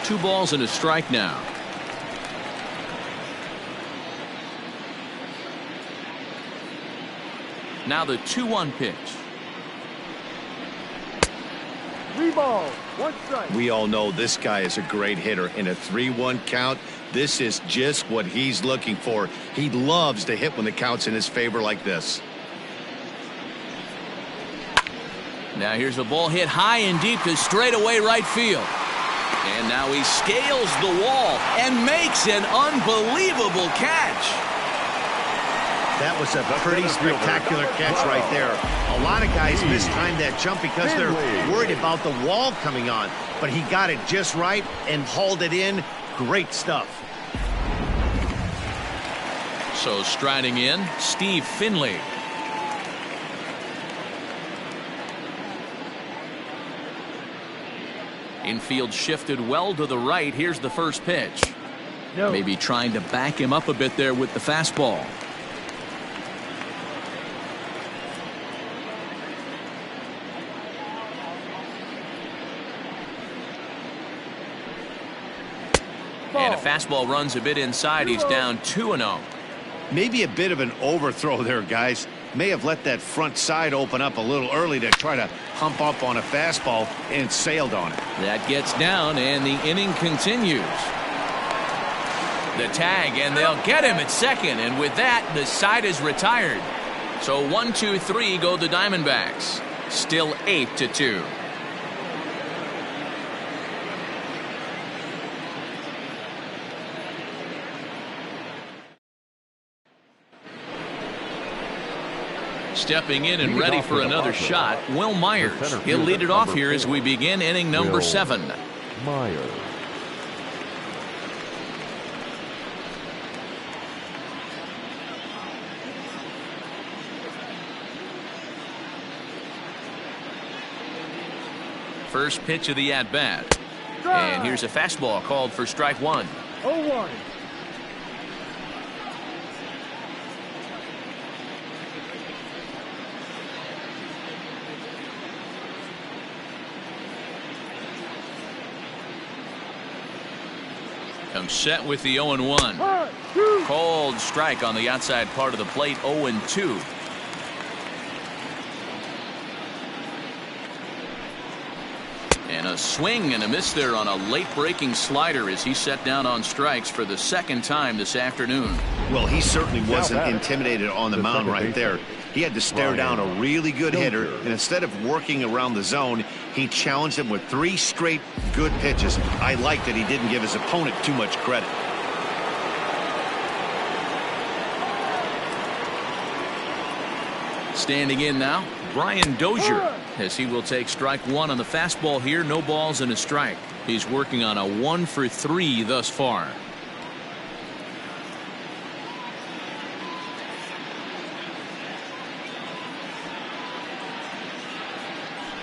Two balls and a strike now. Now the 2-1 pitch. 3 balls, 1 strike. We all know this guy is a great hitter. In a 3-1 count, this is just what he's looking for. He loves to hit when the count's in his favor like this. Now here's a ball hit high and deep to straightaway right field. And now he scales the wall and makes an unbelievable catch. That was a pretty spectacular catch right there. A lot of guys mistime that jump because they're worried about the wall coming on. But he got it just right and hauled it in. Great stuff. So striding in, Steve Finley. Infield shifted well to the right. Here's the first pitch. No. Maybe trying to back him up a bit there with the fastball. And a fastball runs a bit inside. He's down 2-0. Maybe a bit of an overthrow there, guys. May have let that front side open up a little early to try to hump up on a fastball and sailed on it. That gets down, and the inning continues. The tag, and they'll get him at second, and with that, the side is retired. So 1-2-3 go the Diamondbacks. Still 8-2. Stepping in and ready for another shot, Will Myers. He'll lead it off here as we begin inning number 7. Myers. First pitch of the at-bat. And here's a fastball called for strike 1. 0-1. Comes set with the 0-1. Called strike on the outside part of the plate. 0-2. And a swing and a miss there on a late breaking slider as he set down on strikes for the second time this afternoon. Well, he certainly wasn't intimidated on the mound right there. He had to stare down a really good hitter, and instead of working around the zone, he challenged him with 3 straight good pitches. I like that he didn't give his opponent too much credit. Standing in now, Brian Dozier, as he will take strike 1 on the fastball here. No balls and a strike. He's working on a 1-for-3 thus far.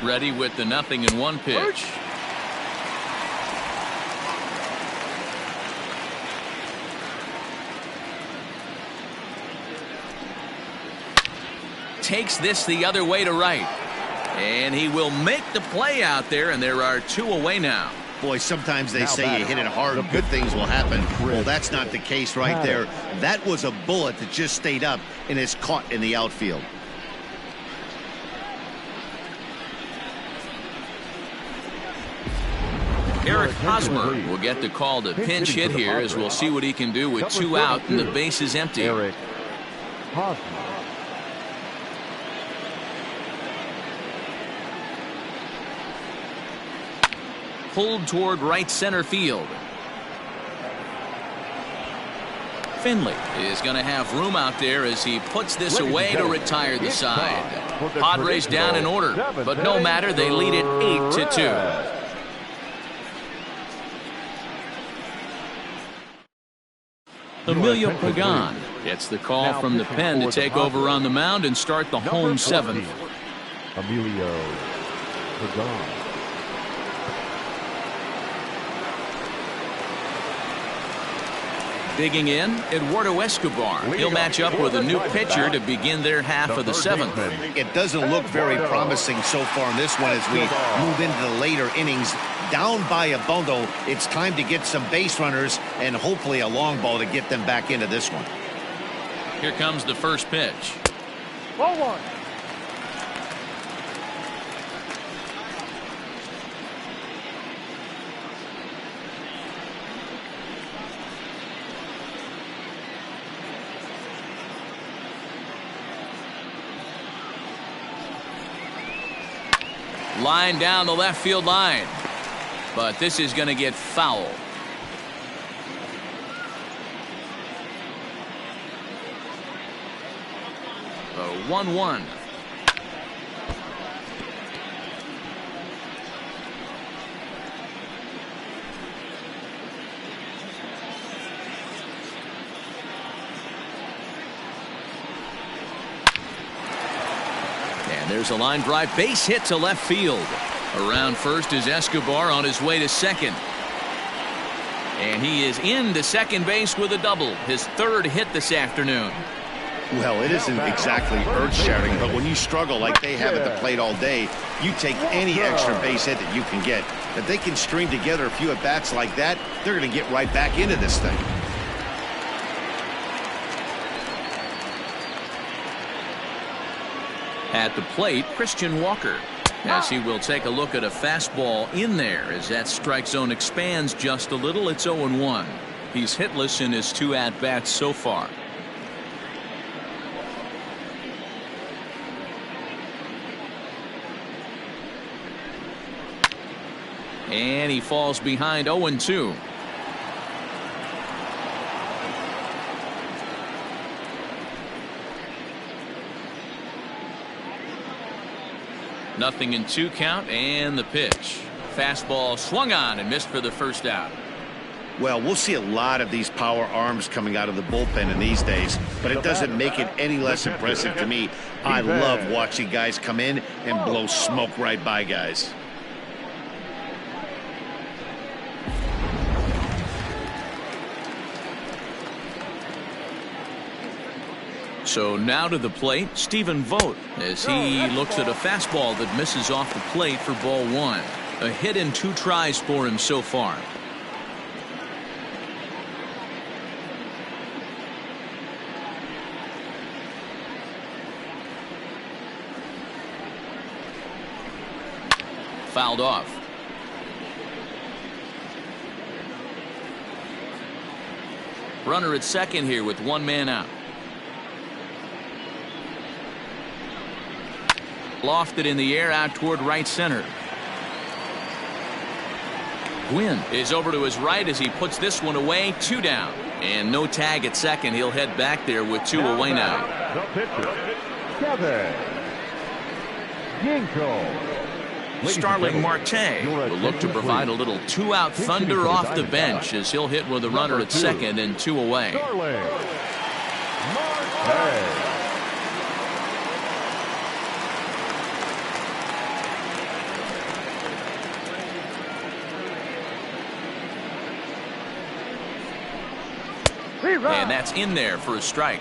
Ready with the 0-1 pitch. Takes this the other way to right. And he will make the play out there, and there are 2 away now. Boy, sometimes they say you hit it hard, good things will happen. Well, that's not the case right there. That was a bullet that just stayed up and is caught in the outfield. Eric Hosmer will get the call to pinch hit here, as we'll see what he can do with 2 out and the base is empty. Eric Hosmer. Pulled toward right center field. Finley is going to have room out there as he puts this away to retire the side. Padres down in order, but no matter, they lead it 8-2. Emilio Pagan gets the call from the pen to take over on the mound and start the home 7th. Emilio Pagan. Digging in, Eduardo Escobar. He'll match up with a new pitcher to begin their half of the 7th. It doesn't look very promising so far in this one as we move into the later innings. Down by a bundle, it's time to get some base runners and hopefully a long ball to get them back into this one. Here comes the first pitch. 0-1. Line down the left field line. But this is going to get foul. The 1-1. And there's a line drive base hit to left field. Around first is Escobar on his way to second. And he is into second base with a double, his third hit this afternoon. Well, it isn't exactly earth-shattering, but when you struggle like they have at the plate all day, you take any extra base hit that you can get. If they can string together a few at-bats like that, they're going to get right back into this thing. At the plate, Christian Walker, as he will take a look at a fastball in there as that strike zone expands just a little. It's 0-1. He's hitless in his 2 at-bats so far. And he falls behind 0-2. Nothing in 2 count, and the pitch. Fastball swung on and missed for the first out. Well, we'll see a lot of these power arms coming out of the bullpen in these days, but it doesn't make it any less impressive to me. I love watching guys come in and blow smoke right by guys. So now to the plate, Stephen Vogt, as he looks at a fastball that misses off the plate for ball 1. A hit in 2 tries for him so far. Fouled off. Runner at second here with 1 man out. Lofted in the air out toward right center. Gwynn is over to his right as he puts this one away. 2 down. And no tag at second. He'll head back there with 2 away now. The pitcher, Kevin Ginko. Starling Marte will look to provide a little 2-out thunder off the bench as he'll hit with a runner at second and 2 away. Starling Marte. And that's in there for a strike.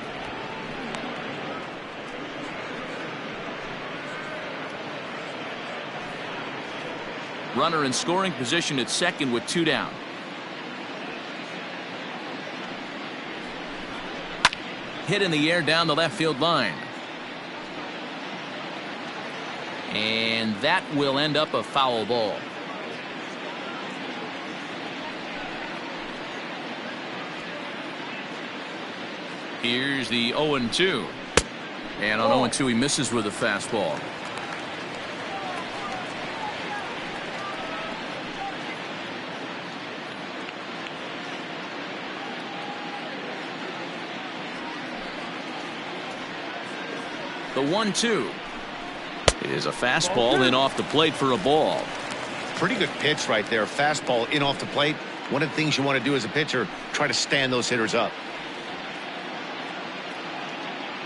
Runner in scoring position at second with 2 down. Hit in the air down the left field line. And that will end up a foul ball. Here's the 0-2. And on 0-2 he misses with a fastball. The 1-2 is a fastball in off the plate for a ball. Pretty good pitch right there. Fastball in off the plate. One of the things you want to do as a pitcher, try to stand those hitters up.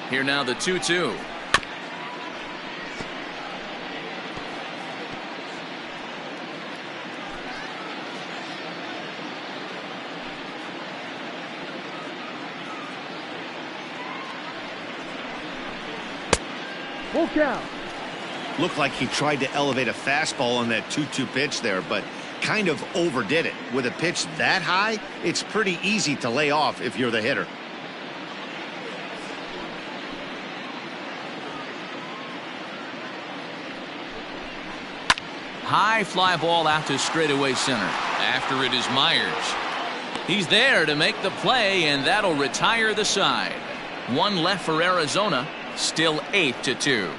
Here now the 2-2. Full count. Looked like he tried to elevate a fastball on that 2-2 pitch there, but kind of overdid it. With a pitch that high, it's pretty easy to lay off if you're the hitter. High fly ball out to straightaway center. After it is Myers. He's there to make the play, and that'll retire the side. 1 left for Arizona. Still 8-2.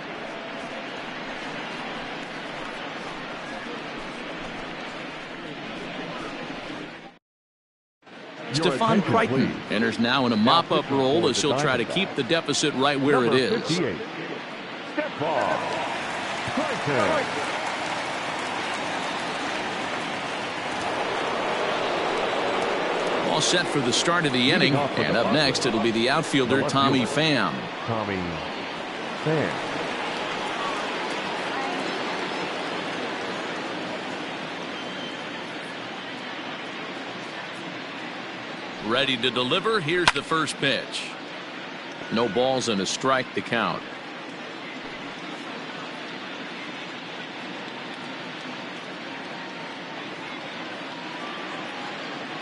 Stephon Crichton enters now in a mop-up role as he'll try to keep the deficit right where it is. Stephon Crichton. All set for the start of the inning, and up next it'll be the outfielder Tommy Pham. Tommy Pham. Ready to deliver. Here's the first pitch. No balls and a strike to count.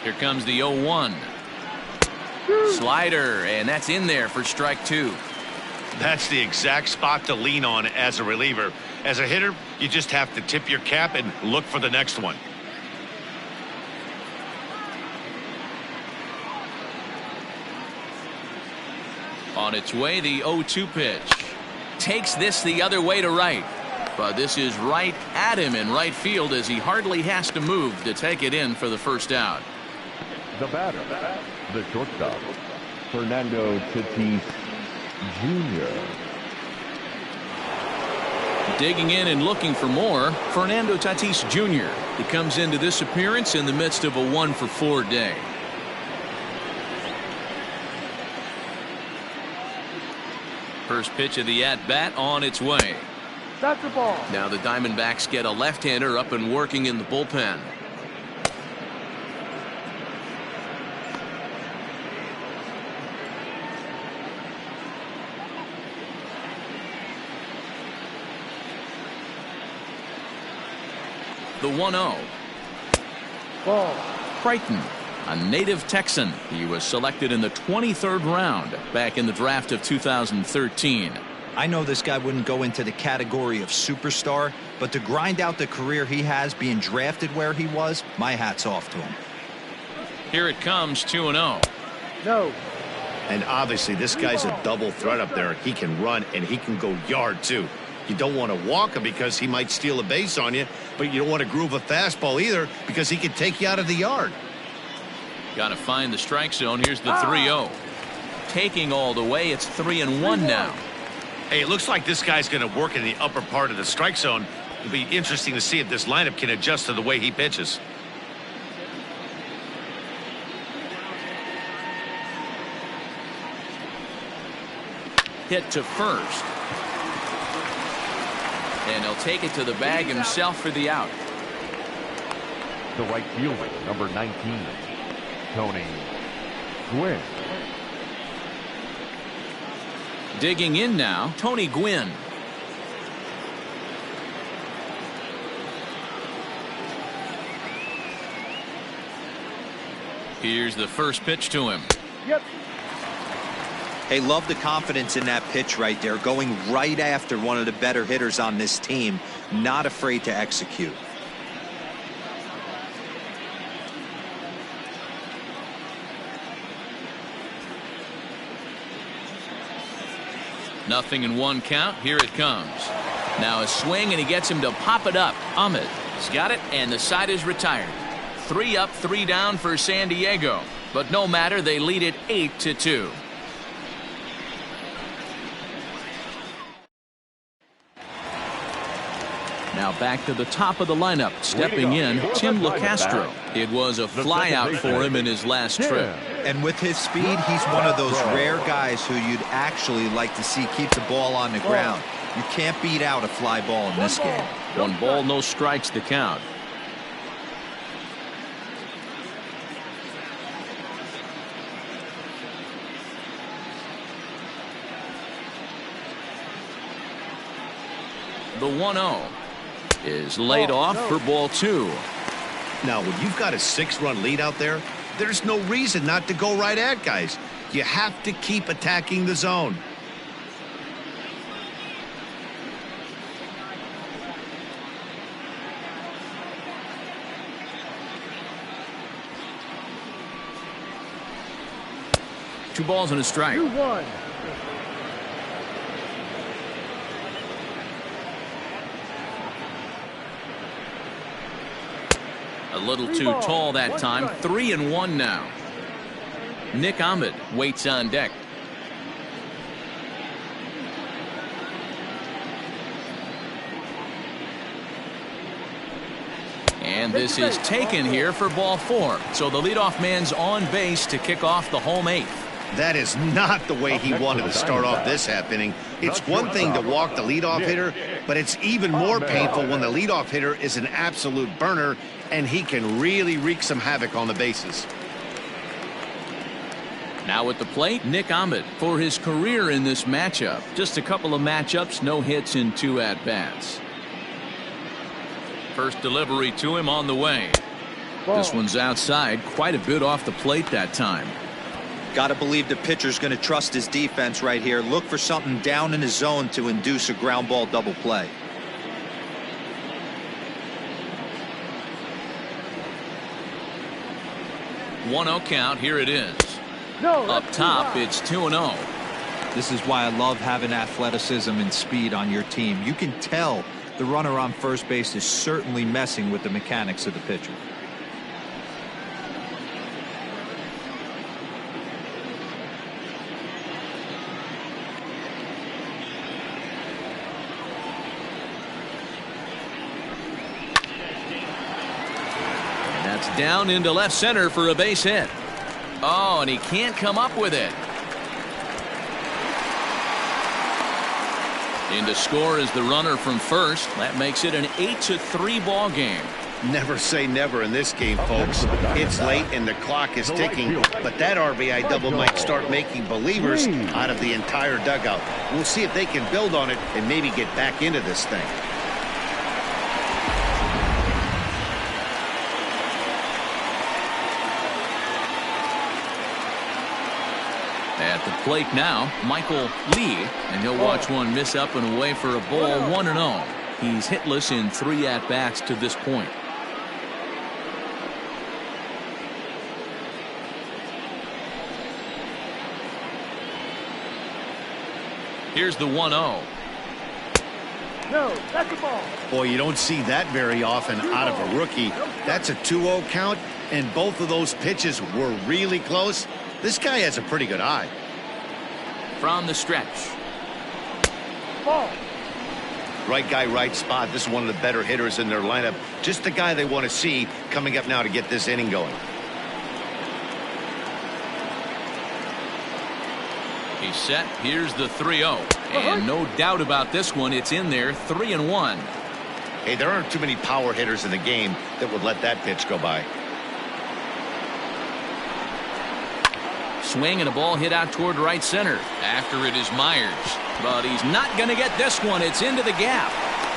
Here comes the 0-1. Slider, and that's in there for strike 2. That's the exact spot to lean on as a reliever. As a hitter, you just have to tip your cap and look for the next one. On its way, the 0-2 pitch. Takes this the other way to right. But this is right at him in right field as he hardly has to move to take it in for the first out. The batter, the shortstop, Fernando Tatis Jr. Digging in and looking for more, Fernando Tatis Jr. He comes into this appearance in the midst of a 1-for-4 day. First pitch of the at-bat on its way. That's the ball. Now the Diamondbacks get a left-hander up and working in the bullpen. The 1-0. Ball. Crichton, a native Texan. He was selected in the 23rd round back in the draft of 2013. I know this guy wouldn't go into the category of superstar, but to grind out the career he has being drafted where he was, my hat's off to him. Here it comes, 2-0. No. And obviously this guy's a double threat up there. He can run and he can go yard too. You don't want to walk him because he might steal a base on you, but you don't want to groove a fastball either because he could take you out of the yard. Got to find the strike zone. Here's the 3-0. Taking all the way, it's 3-1 now. Hey, it looks like this guy's going to work in the upper part of the strike zone. It'll be interesting to see if this lineup can adjust to the way he pitches. Hit to first. And he'll take it to the bag himself for the out. The right fielder, number 19, Tony Gwynn. Digging in now, Tony Gwynn. Here's the first pitch to him. Yep. Hey, love the confidence in that pitch right there, going right after one of the better hitters on this team, not afraid to execute. Nothing in one count. Here it comes. Now a swing, and he gets him to pop it up. Ahmed has got it, and the side is retired. 3 up, 3 down for San Diego. But no matter, they lead it 8-2. Now back to the top of the lineup. Stepping in, Tim Locastro. It was a flyout for him in his last trip. And with his speed, he's one of those rare guys who you'd actually like to see keep the ball on the ground. You can't beat out a fly ball in this game. 1 ball, no strikes to count. The 1-0 is laid off for ball 2. Now, when you've got a 6-run lead out there, there's no reason not to go right at guys. You have to keep attacking the zone. Two balls and a strike. 2-1. A little too tall that time. 3-1 now. Nick Ahmed waits on deck. And this is taken here for ball 4. So the leadoff man's on base to kick off the home 8th. That is not the way he wanted to start off this half inning. It's one thing to walk the leadoff hitter, but it's even more painful when the leadoff hitter is an absolute burner and he can really wreak some havoc on the bases. Now at the plate, Nick Ahmed for his career in this matchup. Just a couple of matchups, no hits in 2 at-bats. First delivery to him on the way. This one's outside, quite a bit off the plate that time. Got to believe the pitcher's going to trust his defense right here. Look for something down in his zone to induce a ground ball double play. One 0 count. Here it is. Up top, it's 2-0. This is why I love having athleticism and speed on your team. You can tell the runner on first base is certainly messing with the mechanics of the pitcher. And that's down into left center for a base hit. Oh, and he can't come up with it. In to score is the runner from first. That makes it an 8-3 ball game. Never say never in this game, folks. It's late and the clock is ticking, but that RBI double might start making believers out of the entire dugout. We'll see if they can build on it and maybe get back into this thing. At the plate now, Michael Lee, and he'll watch one miss up and away for a ball. 1-0. He's hitless in 3 at-bats to this point. Here's the 1-0. No, that's the ball. Boy, you don't see that very often out of a rookie. That's a 2-0 count, and both of those pitches were really close. This guy has a pretty good eye. From the stretch. Ball. Right guy, right spot. This is one of the better hitters in their lineup. Just the guy they want to see coming up now to get this inning going. He's set. Here's the 3-0. And no doubt about this one. It's in there. 3-1. Hey, there aren't too many power hitters in the game that would let that pitch go by. Swing and a ball hit out toward right center. After it is Myers. But he's not going to get this one. It's into the gap.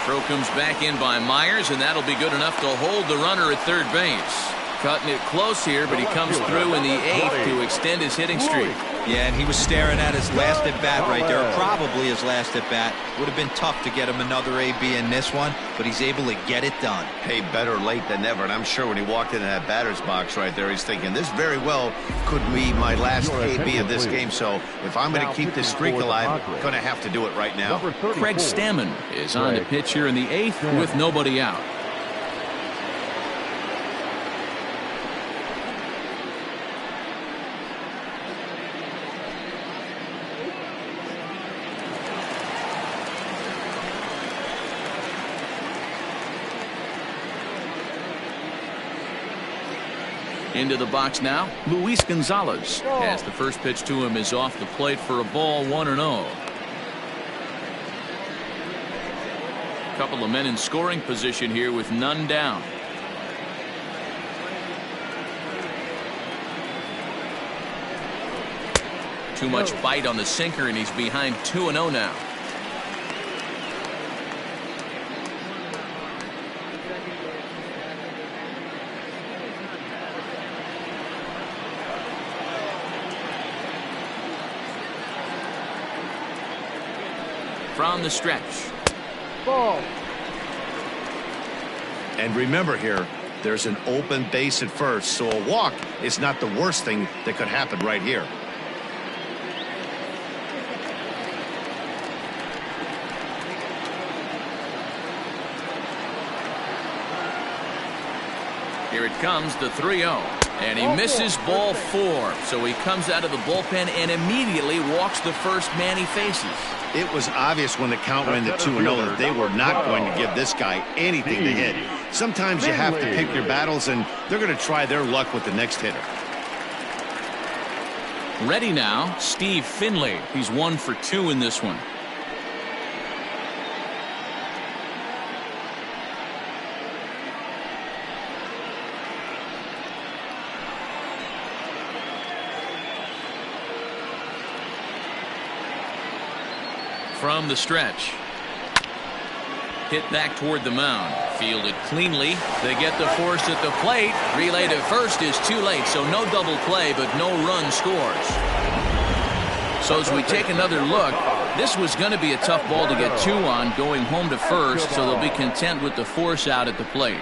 Throw comes back in by Myers, and that'll be good enough to hold the runner at third base. Cutting it close here, but he comes through in the 8th to extend his hitting streak. Yeah, and he was staring at his last at-bat right there. Probably his last at-bat. Would have been tough to get him another AB in this one, but he's able to get it done. Hey, better late than never. And I'm sure when he walked into that batter's box right there, he's thinking, this very well could be my last AB of this game. So if I'm going to keep this streak alive, I'm going to have to do it right now. Craig Stammen is on the pitch here in the 8th with nobody out. Into the box now, Luis Gonzalez, as the first pitch to him is off the plate for a ball. 1-0. Couple of men in scoring position here with none down. Too much bite on the sinker, and he's behind 2-0 now. From the stretch. Ball. And remember here, there's an open base at first, so a walk is not the worst thing that could happen right here. Here it comes, the 3-0. And he misses ball 4. So he comes out of the bullpen and immediately walks the first man he faces. It was obvious when the count went to 2-0 that they were not going to give this guy anything to hit. Sometimes you have to pick your battles, and they're going to try their luck with the next hitter. Ready now, Steve Finley. He's 1 for 2 in this one. From the stretch. Hit back toward the mound. Fielded cleanly. They get the force at the plate. Relay to first is too late, so no double play, but no run scores. So as we take another look, this was going to be a tough ball to get 2 on going home to first, so they'll be content with the force out at the plate.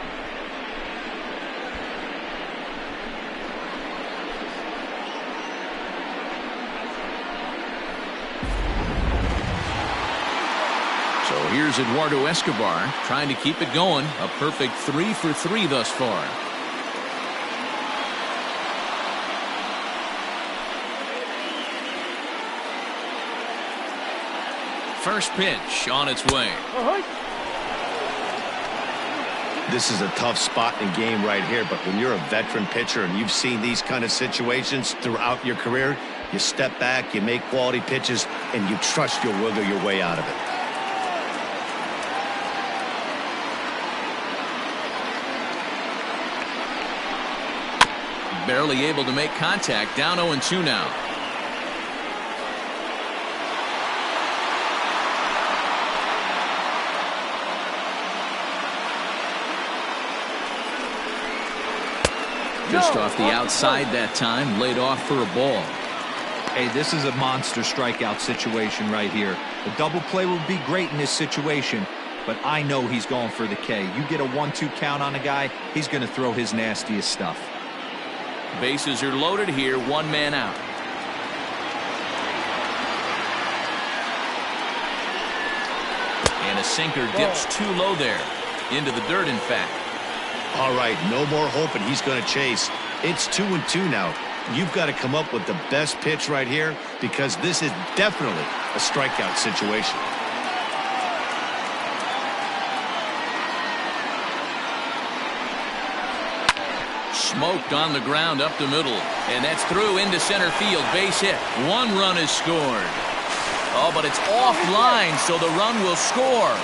So here's Eduardo Escobar trying to keep it going. A perfect 3 for 3 thus far. First pitch on its way. This is a tough spot in the game right here, but when you're a veteran pitcher and you've seen these kind of situations throughout your career, you step back, you make quality pitches, and you trust you'll wiggle your way out of it. Barely able to make contact. Down 0-2 now. Just off the outside that time, laid off for a ball. Hey, this is a monster strikeout situation right here. A double play would be great in this situation, but I know he's going for the K. You get a 1-2 count on a guy, he's going to throw his nastiest stuff. Bases are loaded here, 1 man out. And a sinker dips too low there. Into the dirt, in fact. All right, no more hoping he's going to chase. It's 2-2 now. You've got to come up with the best pitch right here because this is definitely a strikeout situation. Smoked on the ground up the middle. And that's through into center field. Base hit. 1 run is scored. Oh, but it's offline, so the run will score.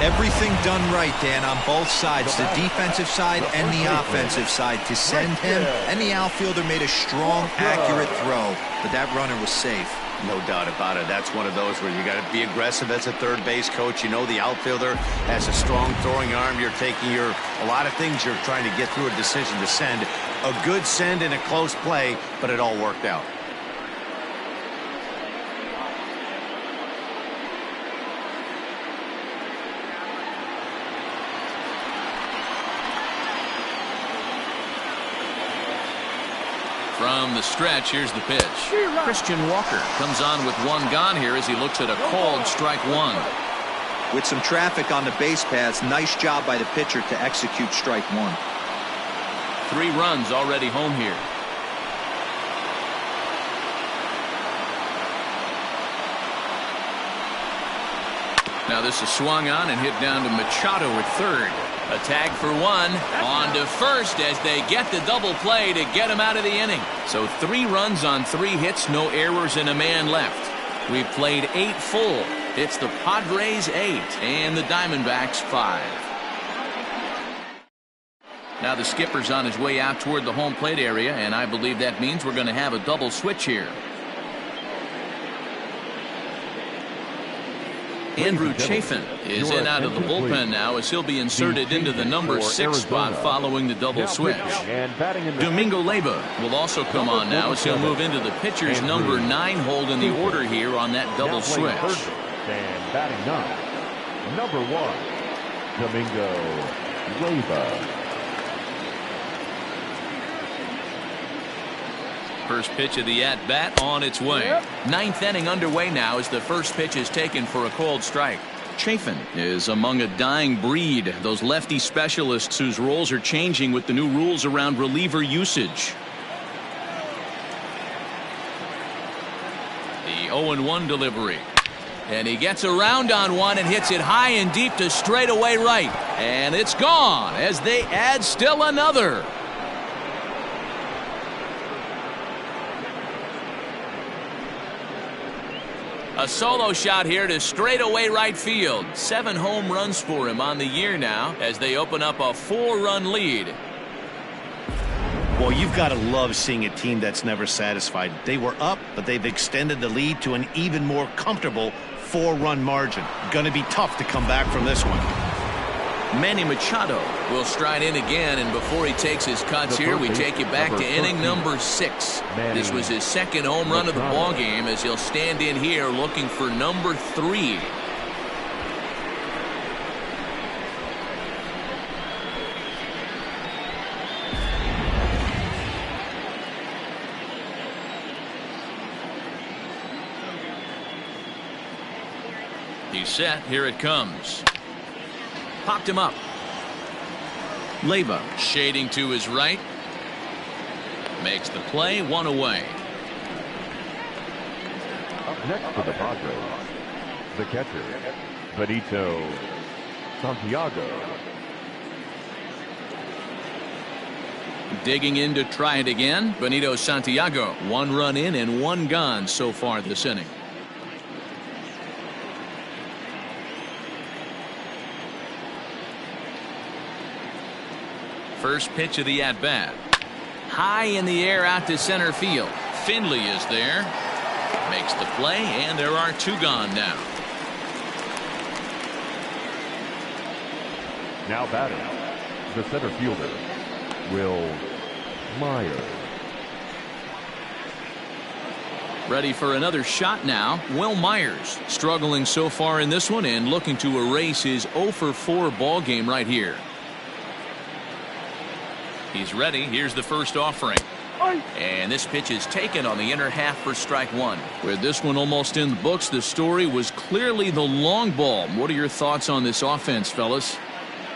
Everything done right, Dan, on both sides, the defensive side and the offensive side, to send him, and the outfielder made a strong, accurate throw, but that runner was safe. No doubt about it. That's one of those where you got to be aggressive as a third base coach. You know the outfielder has a strong throwing arm. You're taking a lot of things you're trying to get through a decision to send. A good send and a close play, but it all worked out. From the stretch, here's the pitch. Christian Walker comes on with 1 gone here as he looks at a called strike 1. With some traffic on the base paths, nice job by the pitcher to execute strike 1. 3 runs already home here. Now this is swung on and hit down to Machado at third. A tag for 1. On to first as they get the double play to get him out of the inning. So 3 runs on 3 hits, no errors, and a man left. We've played 8 full. It's the Padres 8 and the Diamondbacks 5. Now the skipper's on his way out toward the home plate area, and I believe that means we're going to have a double switch here. Andrew Chafin is in out of the bullpen now as he'll be inserted into the number 6 spot following the double switch. Domingo Leyba will also come on now as he'll move into the pitcher's number 9 hold in the order here on that double switch. And batting 9, number 1, Domingo Leyba. First pitch of the at-bat on its way. 9th inning underway now as the first pitch is taken for a called strike. Chafin is among a dying breed, those lefty specialists whose roles are changing with the new rules around reliever usage. The 0-1 delivery. And he gets around on one and hits it high and deep to straightaway right. And it's gone as they add still another. A solo shot here to straightaway right field. 7 home runs for him on the year now as they open up a 4-run lead. Well, you've got to love seeing a team that's never satisfied. They were up, but they've extended the lead to an even more comfortable 4-run margin. Going to be tough to come back from this one. Manny Machado will stride in again, and before he takes his cuts here, we take you back to inning number 6. This was his second home run of the ball game as he'll stand in here looking for number 3. He's set. Here it comes. Popped him up. Leyva shading to his right. Makes the play, 1 away. Up next for the Padres, the catcher, Benito Santiago. Digging in to try it again, Benito Santiago. 1 run in and 1 gone so far this inning. First pitch of the at-bat. High in the air out to center field. Finley is there. Makes the play, and there are 2 gone now. Now batting, the center fielder, Will Myers. Ready for another shot now. Will Myers struggling so far in this one and looking to erase his 0-for-4 ball game right here. He's ready. Here's the first offering. And this pitch is taken on the inner half for strike 1. With this one almost in the books, the story was clearly the long ball. What are your thoughts on this offense, fellas?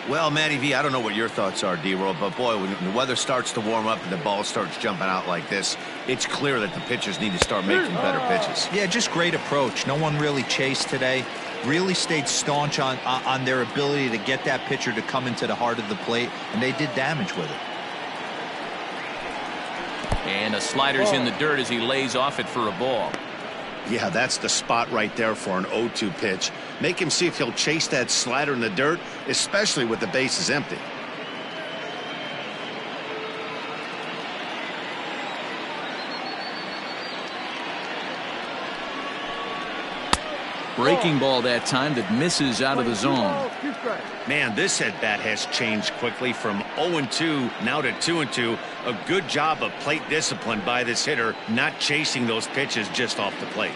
Well, Matty V, I don't know what your thoughts are, D-Roll, but boy, when the weather starts to warm up and the ball starts jumping out like this, it's clear that the pitchers need to start making better pitches. Yeah, just great approach. No one really chased today. Really stayed staunch on their ability to get that pitcher to come into the heart of the plate, and they did damage with it. And a slider's in the dirt as he lays off it for a ball. Yeah, that's the spot right there for an 0-2 pitch. Make him see if he'll chase that slider in the dirt, especially with the bases empty. Breaking ball that time that misses out of the zone. Man, this at-bat has changed quickly from 0-2 now to 2-2. A good job of plate discipline by this hitter, not chasing those pitches just off the plate.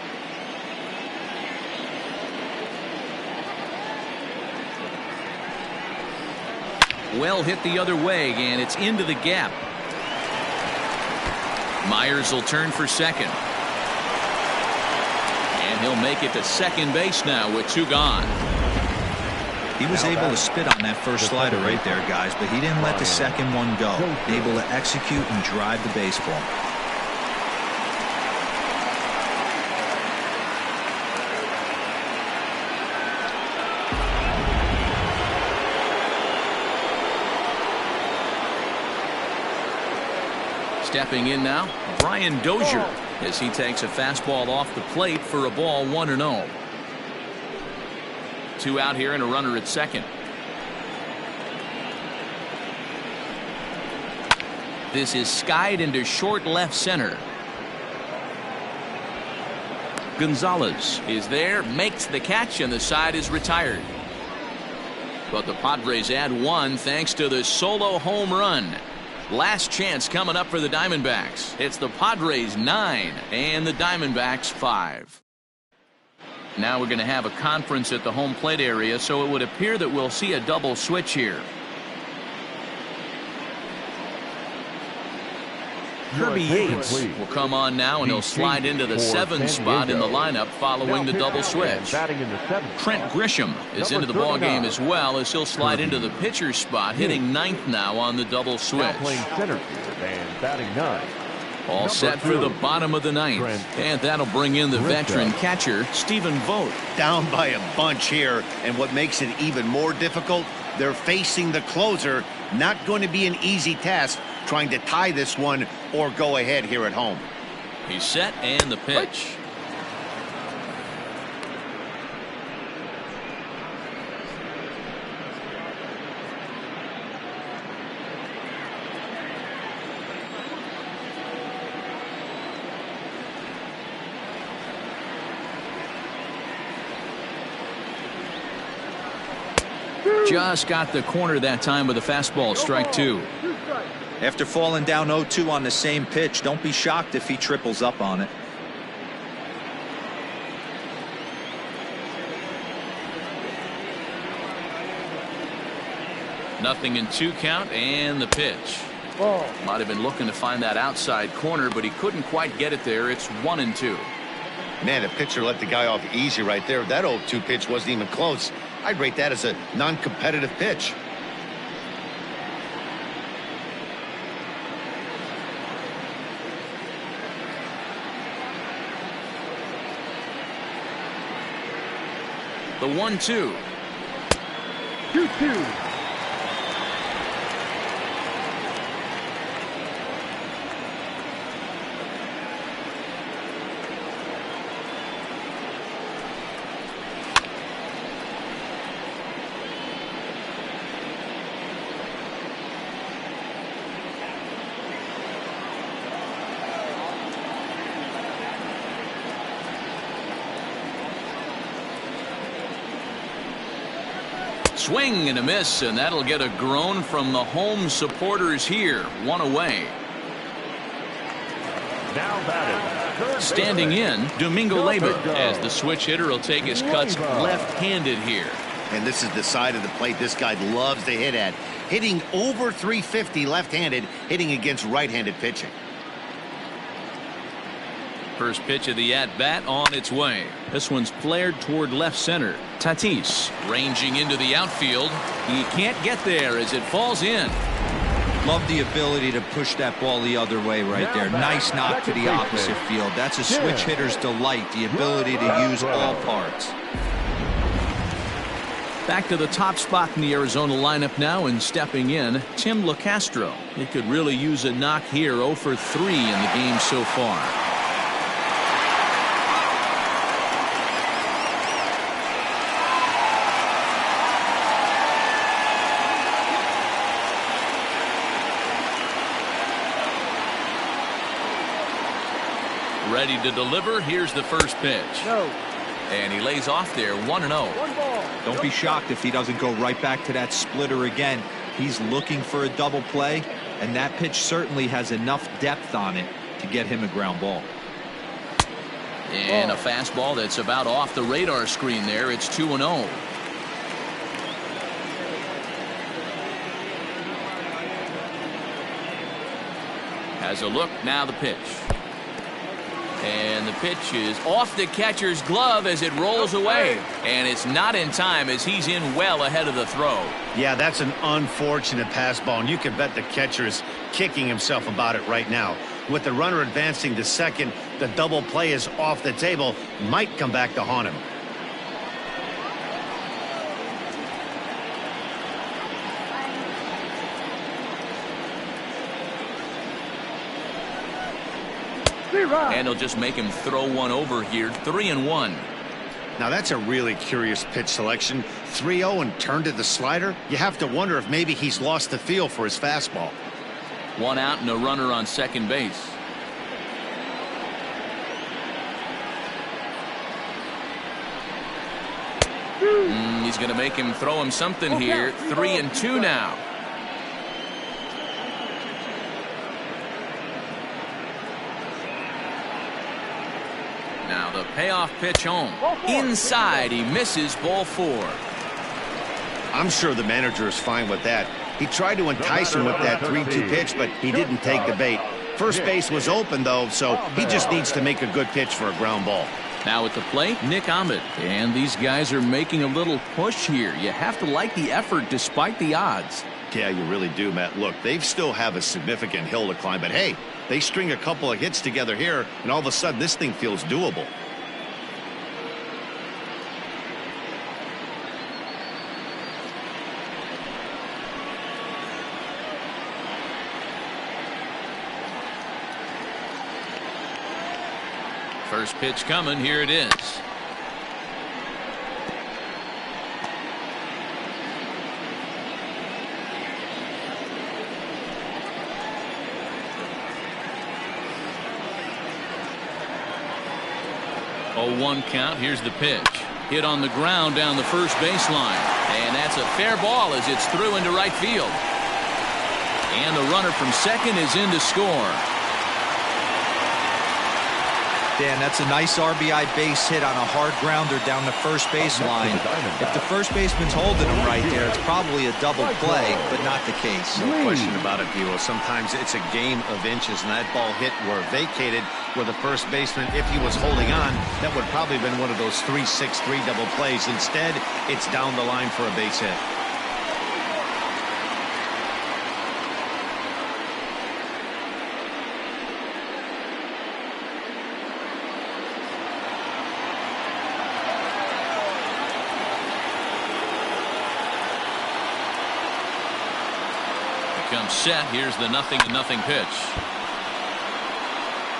Well hit the other way, and it's into the gap. Myers will turn for second. And he'll make it to second base now with 2 gone. He was able to spit on that first slider right there, guys, but he didn't let the second one go. Able to execute and drive the baseball. Stepping in now, Brian Dozier, as he takes a fastball off the plate for a ball, 1-0. 2 out here and a runner at second. This is skied into short left center. Gonzalez is there, makes the catch, and the side is retired. But the Padres add 1 thanks to the solo home run. Last chance coming up for the Diamondbacks. It's the Padres 9 and the Diamondbacks 5. Now we're going to have a conference at the home plate area, so it would appear that we'll see a double switch here. Kirby Yates will come on now, and he'll slide into the 7th spot in the lineup following the double switch. Trent Grisham is into the ball game as well, as he'll slide into the pitcher's spot, hitting 9th now on the double switch. All set for the bottom of the 9th, and that'll bring in the veteran catcher, Stephen Vogt. Down by a bunch here, and what makes it even more difficult, they're facing the closer. Not going to be an easy task trying to tie this one or go ahead here at home. He's set, and the pitch. Just got the corner that time with a fastball, strike 2. After falling down 0-2 on the same pitch, don't be shocked if he triples up on it. Nothing in 2 count, and the pitch. Ball. Might have been looking to find that outside corner, but he couldn't quite get it there. It's 1-2. Man, the pitcher let the guy off easy right there. That 0-2 pitch wasn't even close. I'd rate that as a non-competitive pitch. The 1-2. 2-2. Swing and a miss, and that'll get a groan from the home supporters here. 1 away. Now batting. Standing in, Domingo Leyba, as the switch hitter will take his cuts left-handed here. And this is the side of the plate this guy loves to hit at. Hitting over 350 left-handed, hitting against right-handed pitching. First pitch of the at-bat on its way. This one's flared toward left center. Tatis ranging into the outfield. He can't get there as it falls in. Love the ability to push that ball the other way right there. Nice knock to the opposite field. That's a switch hitter's delight, the ability to use all parts. Back to the top spot in the Arizona lineup now, and stepping in, Tim Locastro. He could really use a knock here. 0 for 3 in the game so far. Ready to deliver. Here's the first pitch. No. And he lays off there. 1-0. 1 ball. Don't be shocked if he doesn't go right back to that splitter again. He's looking for a double play, and that pitch certainly has enough depth on it to get him a ground ball. And a fastball that's about off the radar screen there. It's 2-0. Has a look. Now the pitch. And the pitch is off the catcher's glove as it rolls away. And it's not in time as he's in well ahead of the throw. Yeah, that's an unfortunate pass ball, and you can bet the catcher is kicking himself about it right now. With the runner advancing to second, the double play is off the table. Might come back to haunt him. And he'll just make him throw one over here. 3-1. Now that's a really curious pitch selection. 3-0 and turned to the slider. You have to wonder if maybe he's lost the feel for his fastball. 1 out and a runner on second base. He's going to make him throw him something here. 3-2 now. Now the payoff pitch home. Inside, he misses. Ball 4. I'm sure the manager is fine with that. He tried to entice him with that 3-2 pitch, but he didn't take the bait. First base was open, though, so he just needs to make a good pitch for a ground ball. Now at the plate, Nick Ahmed. And these guys are making a little push here. You have to like the effort despite the odds. Yeah, you really do, Matt. Look, they still have a significant hill to climb, but hey, they string a couple of hits together here, and all of a sudden this thing feels doable. First pitch coming. Here it is. Oh, 1 count. Here's the pitch. Hit on the ground down the first baseline. And And that's a fair ball as it's through into right field. And the runner from second is in to score. Dan, that's a nice RBI base hit on a hard grounder down the first baseline. If the first baseman's holding him right there, it's probably a double play, but not the case. No question about it, Buell. Sometimes it's a game of inches, and that ball hit where vacated where the first baseman, if he was holding on, that would probably have been one of those 3-6-3 double plays. Instead, it's down the line for a base hit. Comes set. Here's the 0-0 pitch.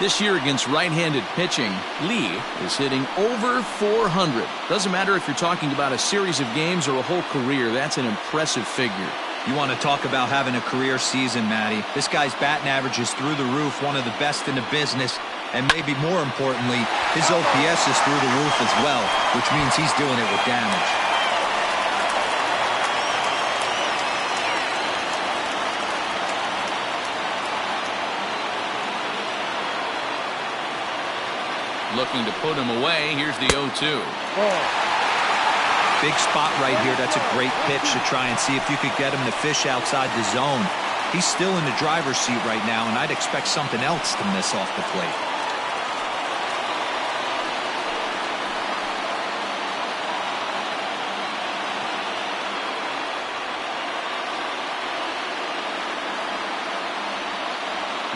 This year against right-handed pitching, Lee is hitting over 400. Doesn't matter if you're talking about a series of games or a whole career. That's an impressive figure. You want to talk about having a career season, Matty. This guy's batting average is through the roof, one of the best in the business, and maybe more importantly, his OPS is through the roof as well, which means he's doing it with damage. Looking to put him away. Here's the 0-2. Big spot right here. That's a great pitch to try and see if you could get him to fish outside the zone. He's still in the driver's seat right now, and I'd expect something else to miss off the plate.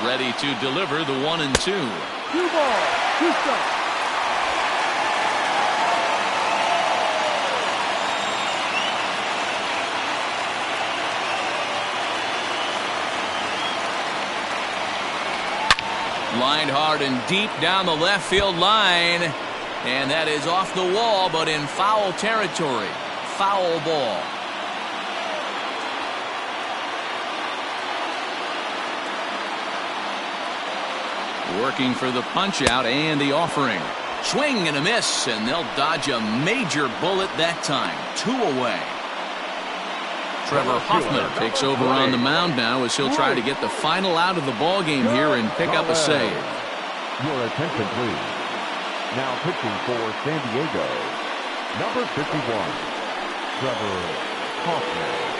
Ready to deliver the 1-2. 2 balls, 2 strikes. Lined hard and deep down the left field line. And that is off the wall, but in foul territory. Foul ball. Working for the punch out and the offering. Swing and a miss, and they'll dodge a major bullet that time. 2 away. Trevor Hoffman takes over on the mound now as he'll try to get the final out of the ball game here and pick up a save. Your attention, please. Now pitching for San Diego, number 51, Trevor Hoffman.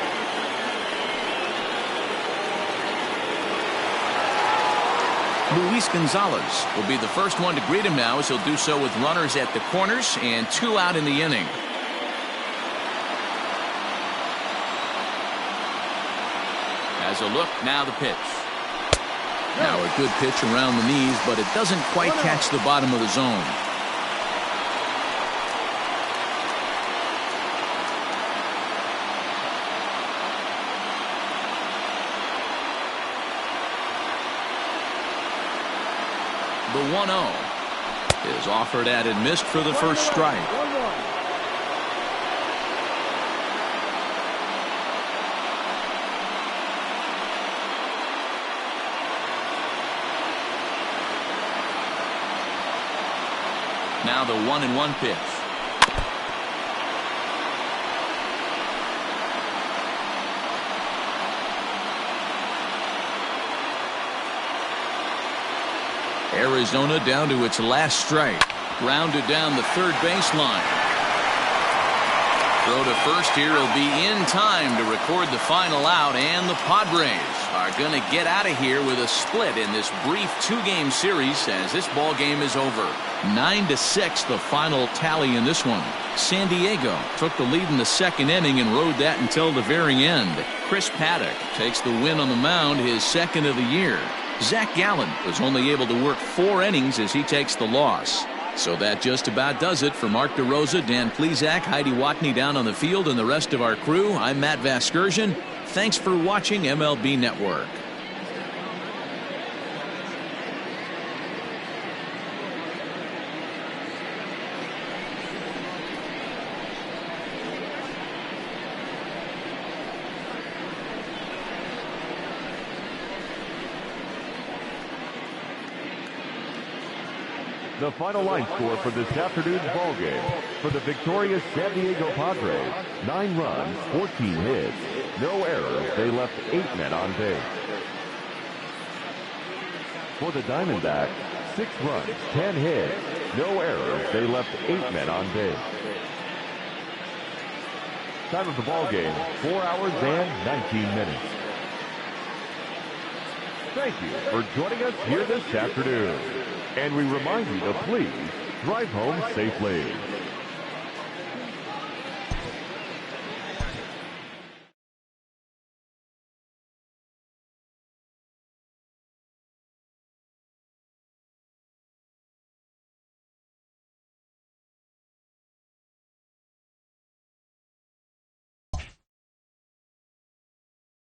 Luis Gonzalez will be the first one to greet him now as he'll do so with runners at the corners and 2 out in the inning. As a look, now the pitch. Now a good pitch around the knees, but it doesn't quite catch the bottom of the zone. The 1-0 is offered at and missed for the first strike. Now the 1-1 pitch. Arizona down to its last strike. Grounded down the third baseline. Throw to first here will be in time to record the final out, and the Padres are going to get out of here with a split in this brief 2-game series as this ball game is over. 9-6 the final tally in this one. San Diego took the lead in the second inning and rode that until the very end. Chris Paddock takes the win on the mound, his second of the year. Zach Gallen was only able to work 4 innings as he takes the loss. So that just about does it for Mark DeRosa, Dan Plesac, Heidi Watney down on the field, and the rest of our crew. I'm Matt Vasgersian. Thanks for watching MLB Network. The final line score for this afternoon's ball game. For the victorious San Diego Padres, 9 runs, 14 hits, no errors. They left 8 men on base. For the Diamondbacks, 6 runs, 10 hits, no errors. They left 8 men on base. Time of the ball game, 4 hours and 19 minutes. Thank you for joining us here this afternoon. And we remind you to please drive home safely.